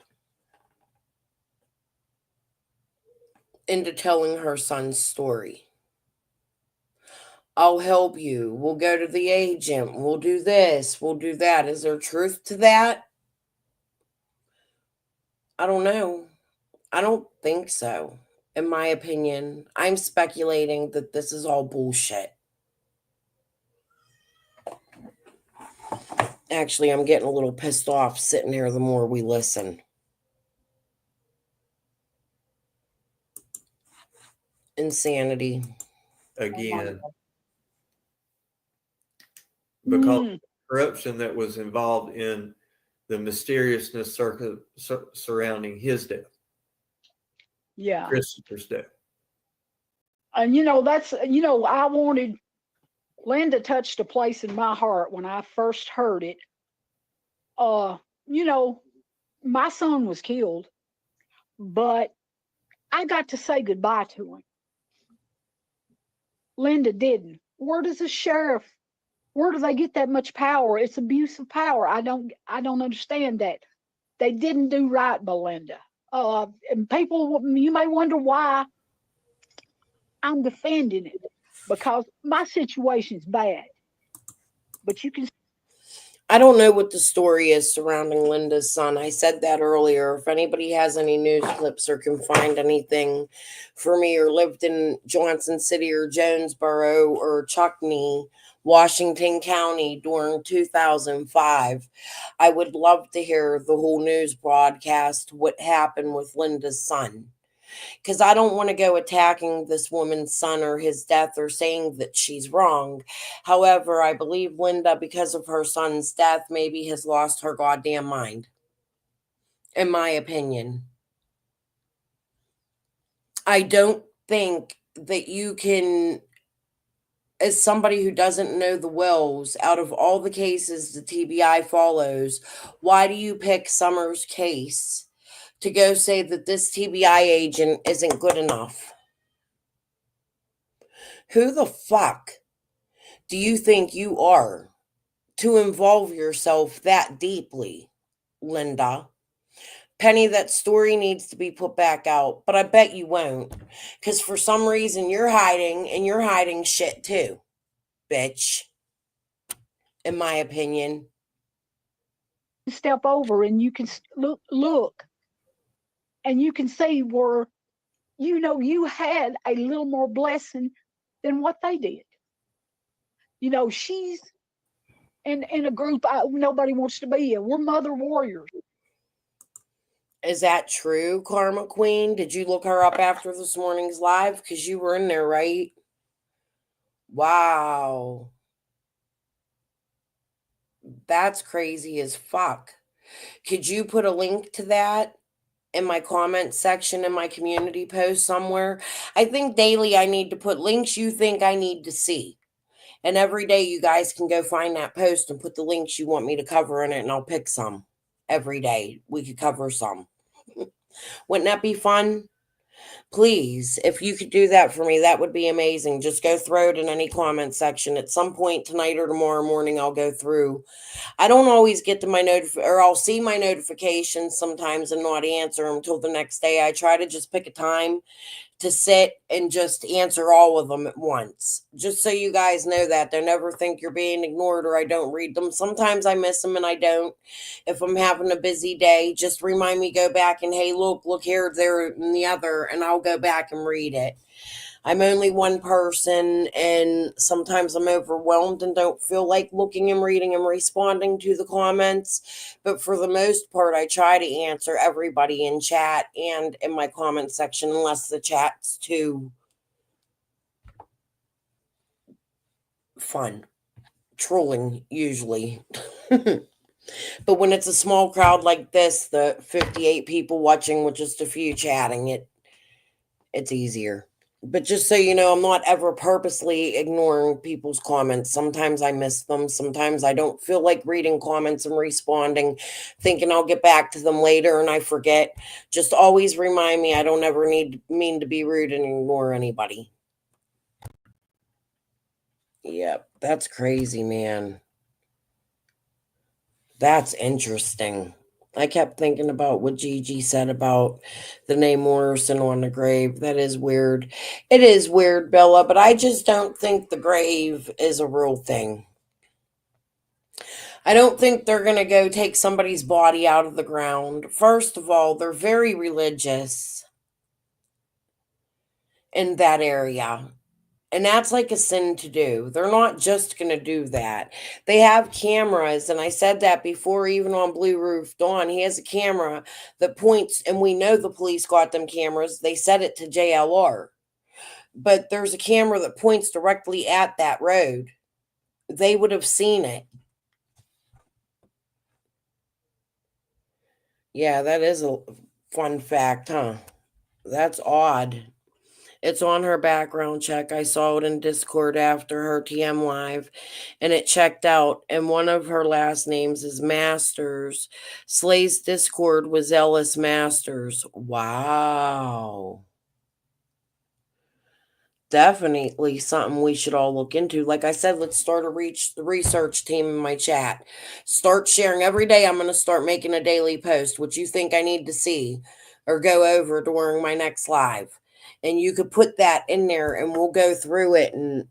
into telling her son's story. I'll help you. We'll go to the agent. We'll do this. We'll do that. Is there truth to that? I don't know. I don't think so. In my opinion, I'm speculating that this is all bullshit. Actually, I'm getting a little pissed off sitting here the more we listen. Insanity. Again. Because of corruption that was involved in the mysteriousness surrounding his death. Yeah. Christopher's death. And I wanted, Linda touched a place in my heart when I first heard it. My son was killed, but I got to say goodbye to him. Linda didn't. Where does the sheriff, where do they get that much power? It's abuse of power. I don't understand that. They didn't do right by Linda. And people, you may wonder why I'm defending it, because my situation's bad. But you can. I don't know what the story is surrounding Linda's son. I said that earlier. If anybody has any news clips or can find anything for me, or lived in Johnson City or Jonesboro or Chuckney, Washington County during 2005, I would love to hear the whole news broadcast, what happened with Linda's son. Because I don't want to go attacking this woman's son or his death or saying that she's wrong. However, I believe Linda, because of her son's death, maybe has lost her goddamn mind. In my opinion. I don't think that you can, as somebody who doesn't know the wills, out of all the cases the TBI follows, why do you pick Summers' case to go say that this TBI agent isn't good enough? Who the fuck do you think you are to involve yourself that deeply, Linda? Penny, that story needs to be put back out, but I bet you won't, because for some reason you're hiding, and you're hiding shit too, bitch, in my opinion. Step over and you can look and you can see where, you had a little more blessing than what they did. She's in a group nobody wants to be in. We're mother warriors. Is that true, Karma Queen? Did you look her up after this morning's live? Because you were in there, right? Wow. That's crazy as fuck. Could you put a link to that in my comment section in my community post somewhere? I think daily I need to put links you think I need to see. And every day you guys can go find that post and put the links you want me to cover in it, and I'll pick some. Every day we could cover some. Wouldn't that be fun? Please, if you could do that for me, that would be amazing. Just go throw it in any comment section. At some point tonight or tomorrow morning, I'll go through. I don't always get to my or I'll see my notifications sometimes and not answer them until the next day. I try to just pick a time to sit and just answer all of them at once. Just so you guys know that. Don't ever think you're being ignored or I don't read them. Sometimes I miss them and I don't. If I'm having a busy day, just remind me, go back and, hey, look here, there, and the other, and I'll go back and read it. I'm only one person, and sometimes I'm overwhelmed and don't feel like looking and reading and responding to the comments. But for the most part, I try to answer everybody in chat and in my comment section, unless the chat's too fun. Trolling, usually. But when it's a small crowd like this, the 58 people watching with just a few chatting, it's easier. But just so you know, I'm not ever purposely ignoring people's comments. Sometimes I miss them. Sometimes I don't feel like reading comments and responding, thinking I'll get back to them later and I forget. Just always remind me I don't ever mean to be rude and ignore anybody. Yep, that's crazy, man. That's interesting. I kept thinking about what Gigi said about the name Morrison on the grave. That is weird. It is weird, Bella, but I just don't think the grave is a real thing. I don't think they're going to go take somebody's body out of the ground. First of all, they're very religious in that area. And that's like a sin to do. They're not just going to do that. They have cameras. And I said that before, even on Blue Roof Dawn. He has a camera that points, and we know the police got them cameras. They set it to JLR. But there's a camera that points directly at that road. They would have seen it. Yeah, that is a fun fact, huh? That's odd. It's on her background check. I saw it in Discord after her TM live, and it checked out. And one of her last names is Masters. Slay's Discord was Ellis Masters. Wow. Definitely something we should all look into. Like I said, let's start a research team in my chat. Start sharing every day. I'm going to start making a daily post, what you think I need to see or go over during my next live. And you could put that in there and we'll go through it and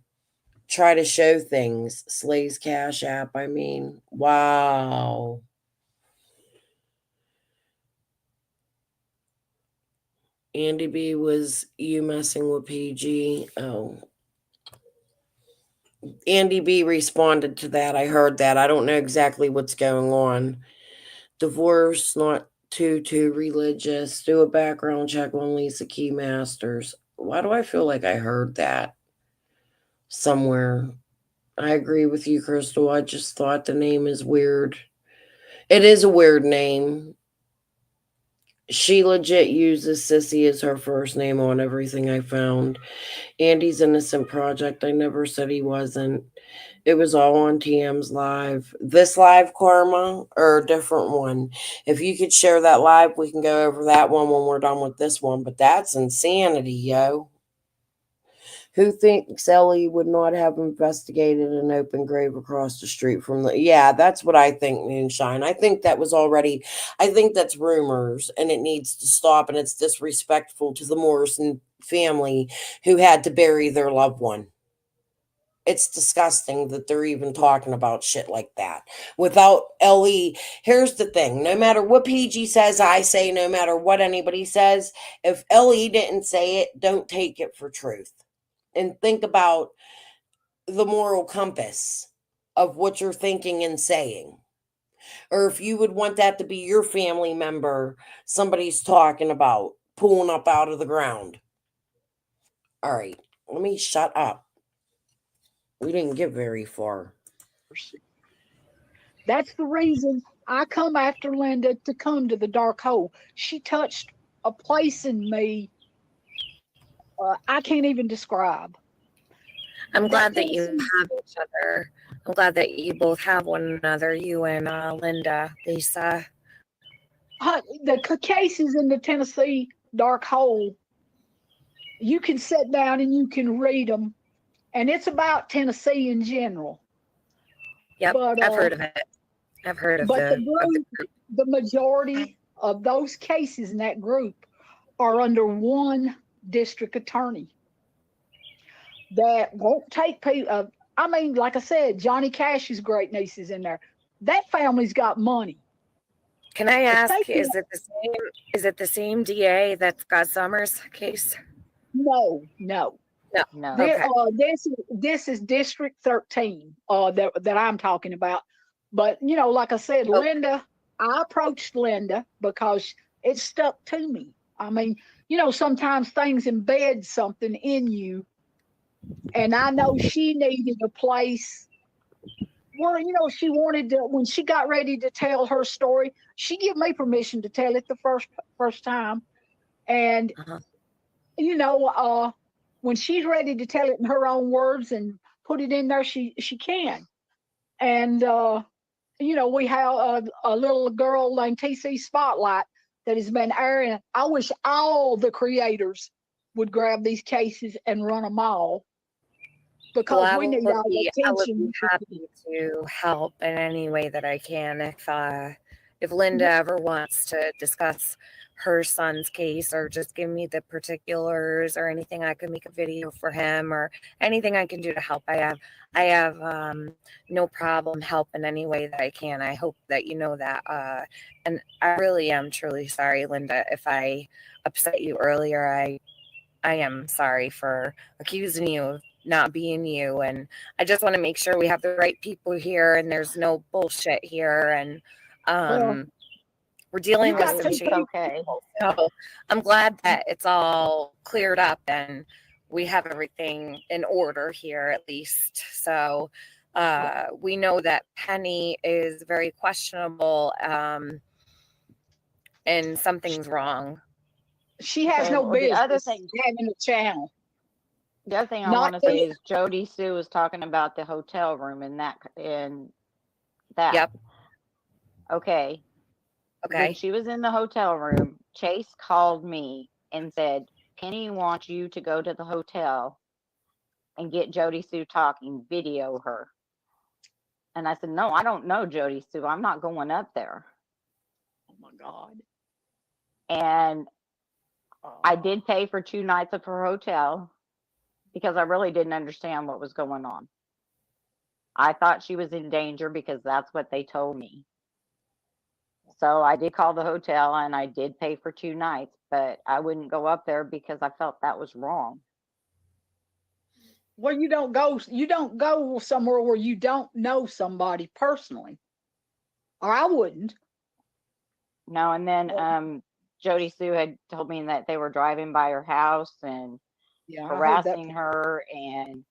try to show things. Slay's Cash App, I mean. Wow. Andy B, was you messing with PG? Oh. Andy B responded to that. I heard that. I don't know exactly what's going on. Divorce, not too religious. Do a background check on Lisa Key Masters. Why do I feel like I heard that somewhere? I agree with you, Crystal. I just thought the name is weird. It is a weird name. She legit uses Sissy as her first name on everything I found. Andy's Innocent Project. I never said he wasn't. It was all on TM's live. This live, Karma, or a different one? If you could share that live, we can go over that one when we're done with this one. But that's insanity, yo. Who thinks Ellie would not have investigated an open grave across the street from the... Yeah, that's what I think, Moonshine. I think that was already... I think that's rumors, and it needs to stop, and it's disrespectful to the Morrison family who had to bury their loved one. It's disgusting that they're even talking about shit like that. Without Ellie, here's the thing. No matter what PG says, I say, no matter what anybody says, if Ellie didn't say it, don't take it for truth. And think about the moral compass of what you're thinking and saying. Or if you would want that to be your family member, somebody's talking about pulling up out of the ground. All right, let me shut up. We didn't get very far. That's the reason I come after Linda to come to the dark hole. She touched a place in me I can't even describe. I'm glad that you have each other. I'm glad that you both have one another, you and Linda, Lisa. The cases in the Tennessee dark hole, you can sit down and you can read them, and it's about Tennessee in general. Yep, but, I've heard of it. I've heard of but the group. The majority of those cases in that group are under one district attorney that won't take people. I mean, like I said, Johnny Cash's great niece is in there. That family's got money. Can I ask, is it the same DA that Scott Summers case? No. No. Okay. This is District 13 that I'm talking about. But, you know, like I said, Okay. Linda, I approached Linda because it stuck to me. I mean, you know, sometimes things embed something in you. And I know she needed a place where, you know, she wanted to, when she got ready to tell her story, she gave me permission to tell it the first time. And, you know, when she's ready to tell it in her own words and put it in there, she can. And, you know, we have a little girl named TC Spotlight that has been airing. I wish all the creators would grab these cases and run them all, because we need all the I would be attention. happy to help in any way that I can. If Linda ever wants to discuss her son's case or just give me the particulars or anything, I can make a video for him or anything I can do to help. I have no problem helping any way that I can. I hope that you know that. And I really am truly sorry, Linda, if I upset you earlier. I am sorry for accusing you of not being you. And I just want to make sure we have the right people here and there's no bullshit here. And we're dealing with some shady people. So I'm glad that it's all cleared up and we have everything in order here at least. So we know that Penny is very questionable and something's wrong. She has no business the other thing, having a channel. The other thing I want to say is Jody Sue was talking about the hotel room and that. Yep. Okay. When she was in the hotel room, Chase called me and said, Penny wants you to go to the hotel and get Jody Sue talking, video her. And I said, no, I don't know Jody Sue. I'm not going up there. Oh my God. And I did pay for 2 nights of her hotel because I really didn't understand what was going on. I thought she was in danger because that's what they told me. So I did call the hotel and I did pay for 2 nights, but I wouldn't go up there because I felt that was wrong. Well, you don't go somewhere where you don't know somebody personally. Or I wouldn't. No, and then Jody Sue had told me that they were driving by her house and harassing her, and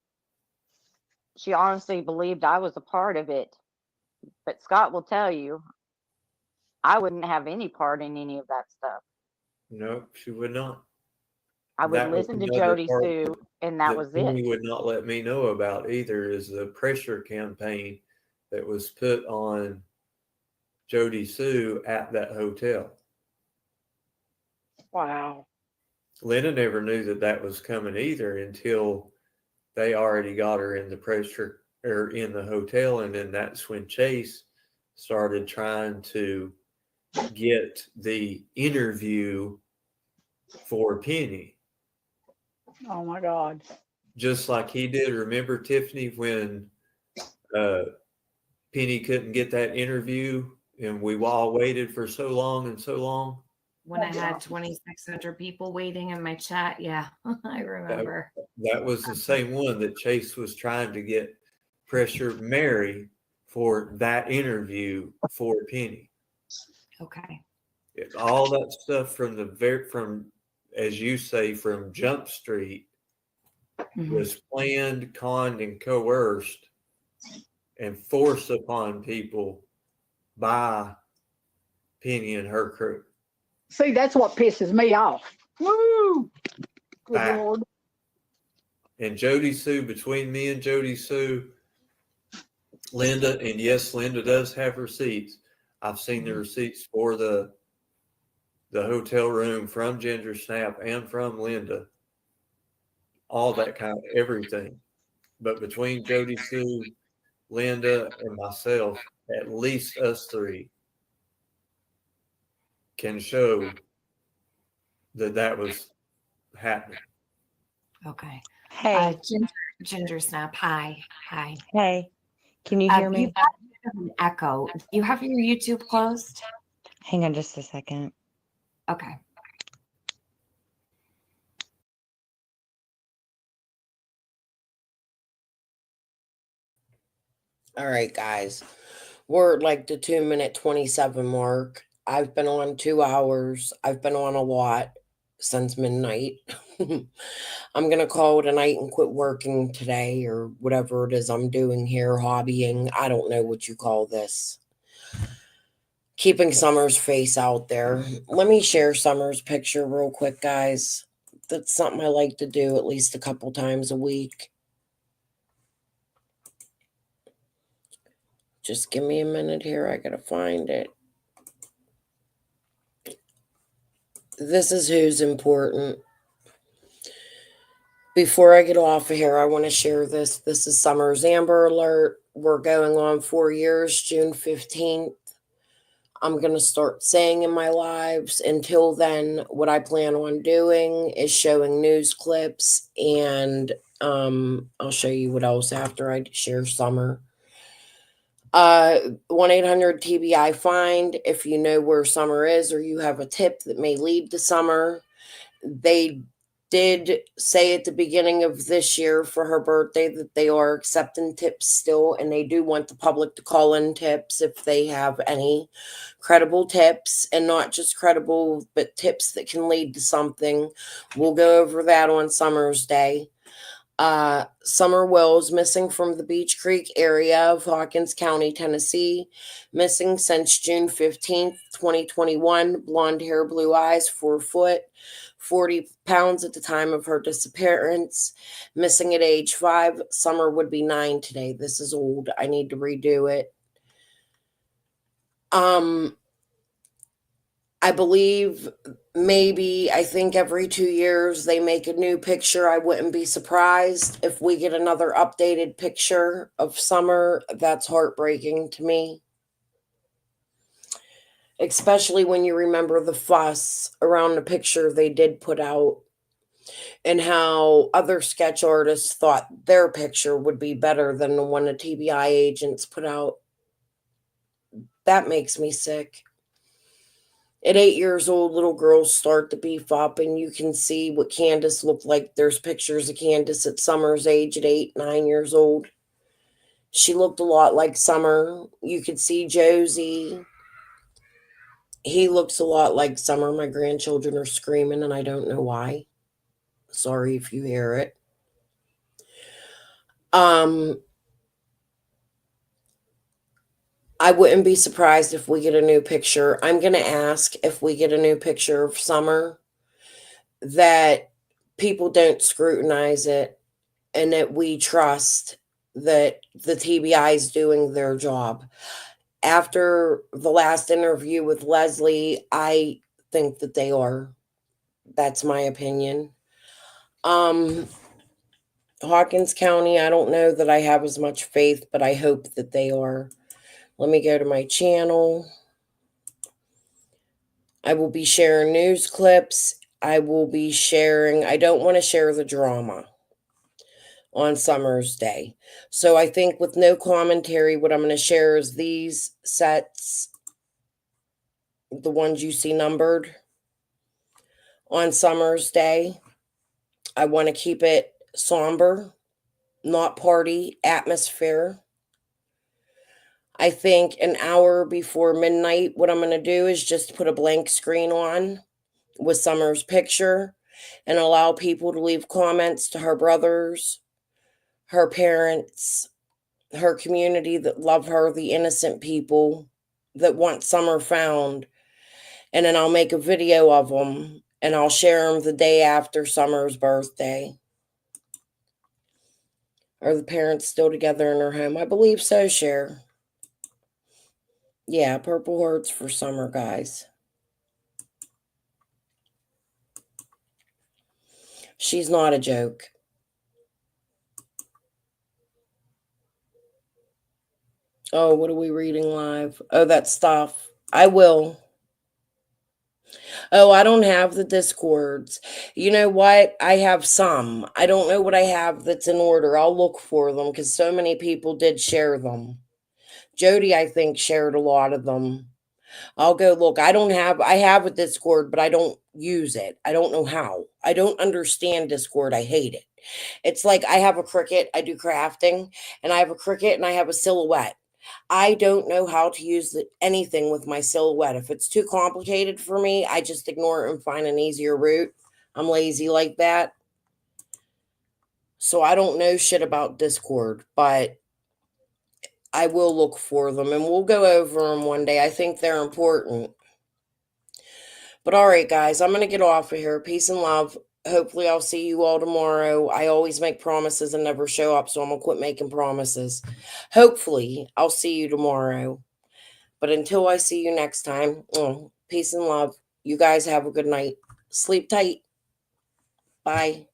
she honestly believed I was a part of it. But Scott will tell you, I wouldn't have any part in any of that stuff. No, she would not. I would listen to Jody Sue, and that was it. He would not let me know about either is the pressure campaign that was put on Jody Sue at that hotel. Wow. Linda never knew that was coming either until they already got her in the pressure or in the hotel. And then that's when Chase started trying to get the interview for Penny. Oh my God. Just like he did. Remember, Tiffany, when Penny couldn't get that interview and we all waited for so long and so long? When I had 2,600 people waiting in my chat. Yeah, I remember. That was the same one that Chase was trying to get pressure Mary for that interview for Penny. Okay. All that stuff from as you say, from Jump Street was planned, conned, and coerced and forced upon people by Penny and her crew. See, that's what pisses me off. Woo! Good Lord. And Jody Sue, between me and Jody Sue, Linda, and yes, Linda does have receipts. I've seen the receipts for the hotel room from Ginger Snap and from Linda. All that kind of everything. But between Jody Sue, Linda, and myself, at least us three can show that was happening. Okay. Hey, Ginger Snap. Hi. hey, can you hear You me? got a bit of an echo. Do you have your YouTube closed? Hang on just a second. Okay. All right, guys. We're at like the 2-minute 27 mark. I've been on 2 hours. I've been on a lot since midnight. I'm going to call it a night and quit working today or whatever it is I'm doing here, hobbying. I don't know what you call this. Keeping Summer's face out there. Let me share Summer's picture real quick, guys. That's something I like to do at least a couple times a week. Just give me a minute here. I gotta find it. This is who's important. Before I get off of here, I want to share this. This is Summer's Amber Alert. We're going on 4 years, June 15th. I'm going to start saying in my lives. Until then, what I plan on doing is showing news clips, and I'll show you what else after I share Summer. 1-800-TBI find if you know where Summer is or you have a tip that may lead to Summer. They did say at the beginning of this year for her birthday that they are accepting tips still, and they do want the public to call in tips if they have any credible tips, and not just credible, but tips that can lead to something. We'll go over that on Summer's Day. Summer Wells missing from the Beach Creek area of Hawkins County, Tennessee. Missing since June 15th, 2021. Blonde hair, blue eyes, 4 foot, 40 pounds at the time of her disappearance. Missing at age 5. Summer would be 9 today. This is old. I need to redo it. I believe I think every 2 years they make a new picture. I wouldn't be surprised if we get another updated picture of Summer. That's heartbreaking to me. Especially when you remember the fuss around the picture they did put out and how other sketch artists thought their picture would be better than the one the TBI agents put out. That makes me sick. At 8 years old, little girls start to beef up, and you can see what Candace looked like. There's pictures of Candace at Summer's age at 8, 9 years old. She looked a lot like Summer. You could see Josie. He looks a lot like Summer. My grandchildren are screaming, and I don't know why. Sorry if you hear it. I wouldn't be surprised if we get a new picture. I'm going to ask if we get a new picture of Summer that people don't scrutinize it and that we trust that the TBI is doing their job. After the last interview with Leslie, I think that they are. That's my opinion. Hawkins County, I don't know that I have as much faith, but I hope that they are. Let me go to my channel. I will be sharing news clips. I will be sharing, I don't want to share the drama on Summer's Day. So I think with no commentary, what I'm going to share is these sets, the ones you see numbered on Summer's Day. I want to keep it somber, not party atmosphere. I think an hour before midnight, what I'm going to do is just put a blank screen on with Summer's picture and allow people to leave comments to her brothers, her parents, her community that love her, the innocent people that want Summer found. And then I'll make a video of them and I'll share them the day after Summer's birthday. Are the parents still together in her home? I believe so, Cher. Yeah, purple hearts for Summer, guys. She's not a joke. Oh, what are we reading live? Oh, that stuff. I will. Oh, I don't have the Discords. You know what? I have some. I don't know what I have that's in order. I'll look for them because so many people did share them. Jody, I think, shared a lot of them. I'll go look. I have a Discord, but I don't use it. I don't know how. I don't understand Discord. I hate it. It's like I have a Cricut, I do crafting, and I have a Cricut and I have a Silhouette. I don't know how to use anything with my Silhouette. If it's too complicated for me, I just ignore it and find an easier route. I'm lazy like that. So I don't know shit about Discord, but I will look for them and we'll go over them one day. I think they're important. But all right, guys, I'm going to get off of here. Peace and love. Hopefully, I'll see you all tomorrow. I always make promises and never show up, so I'm going to quit making promises. Hopefully, I'll see you tomorrow. But until I see you next time, peace and love. You guys have a good night. Sleep tight. Bye.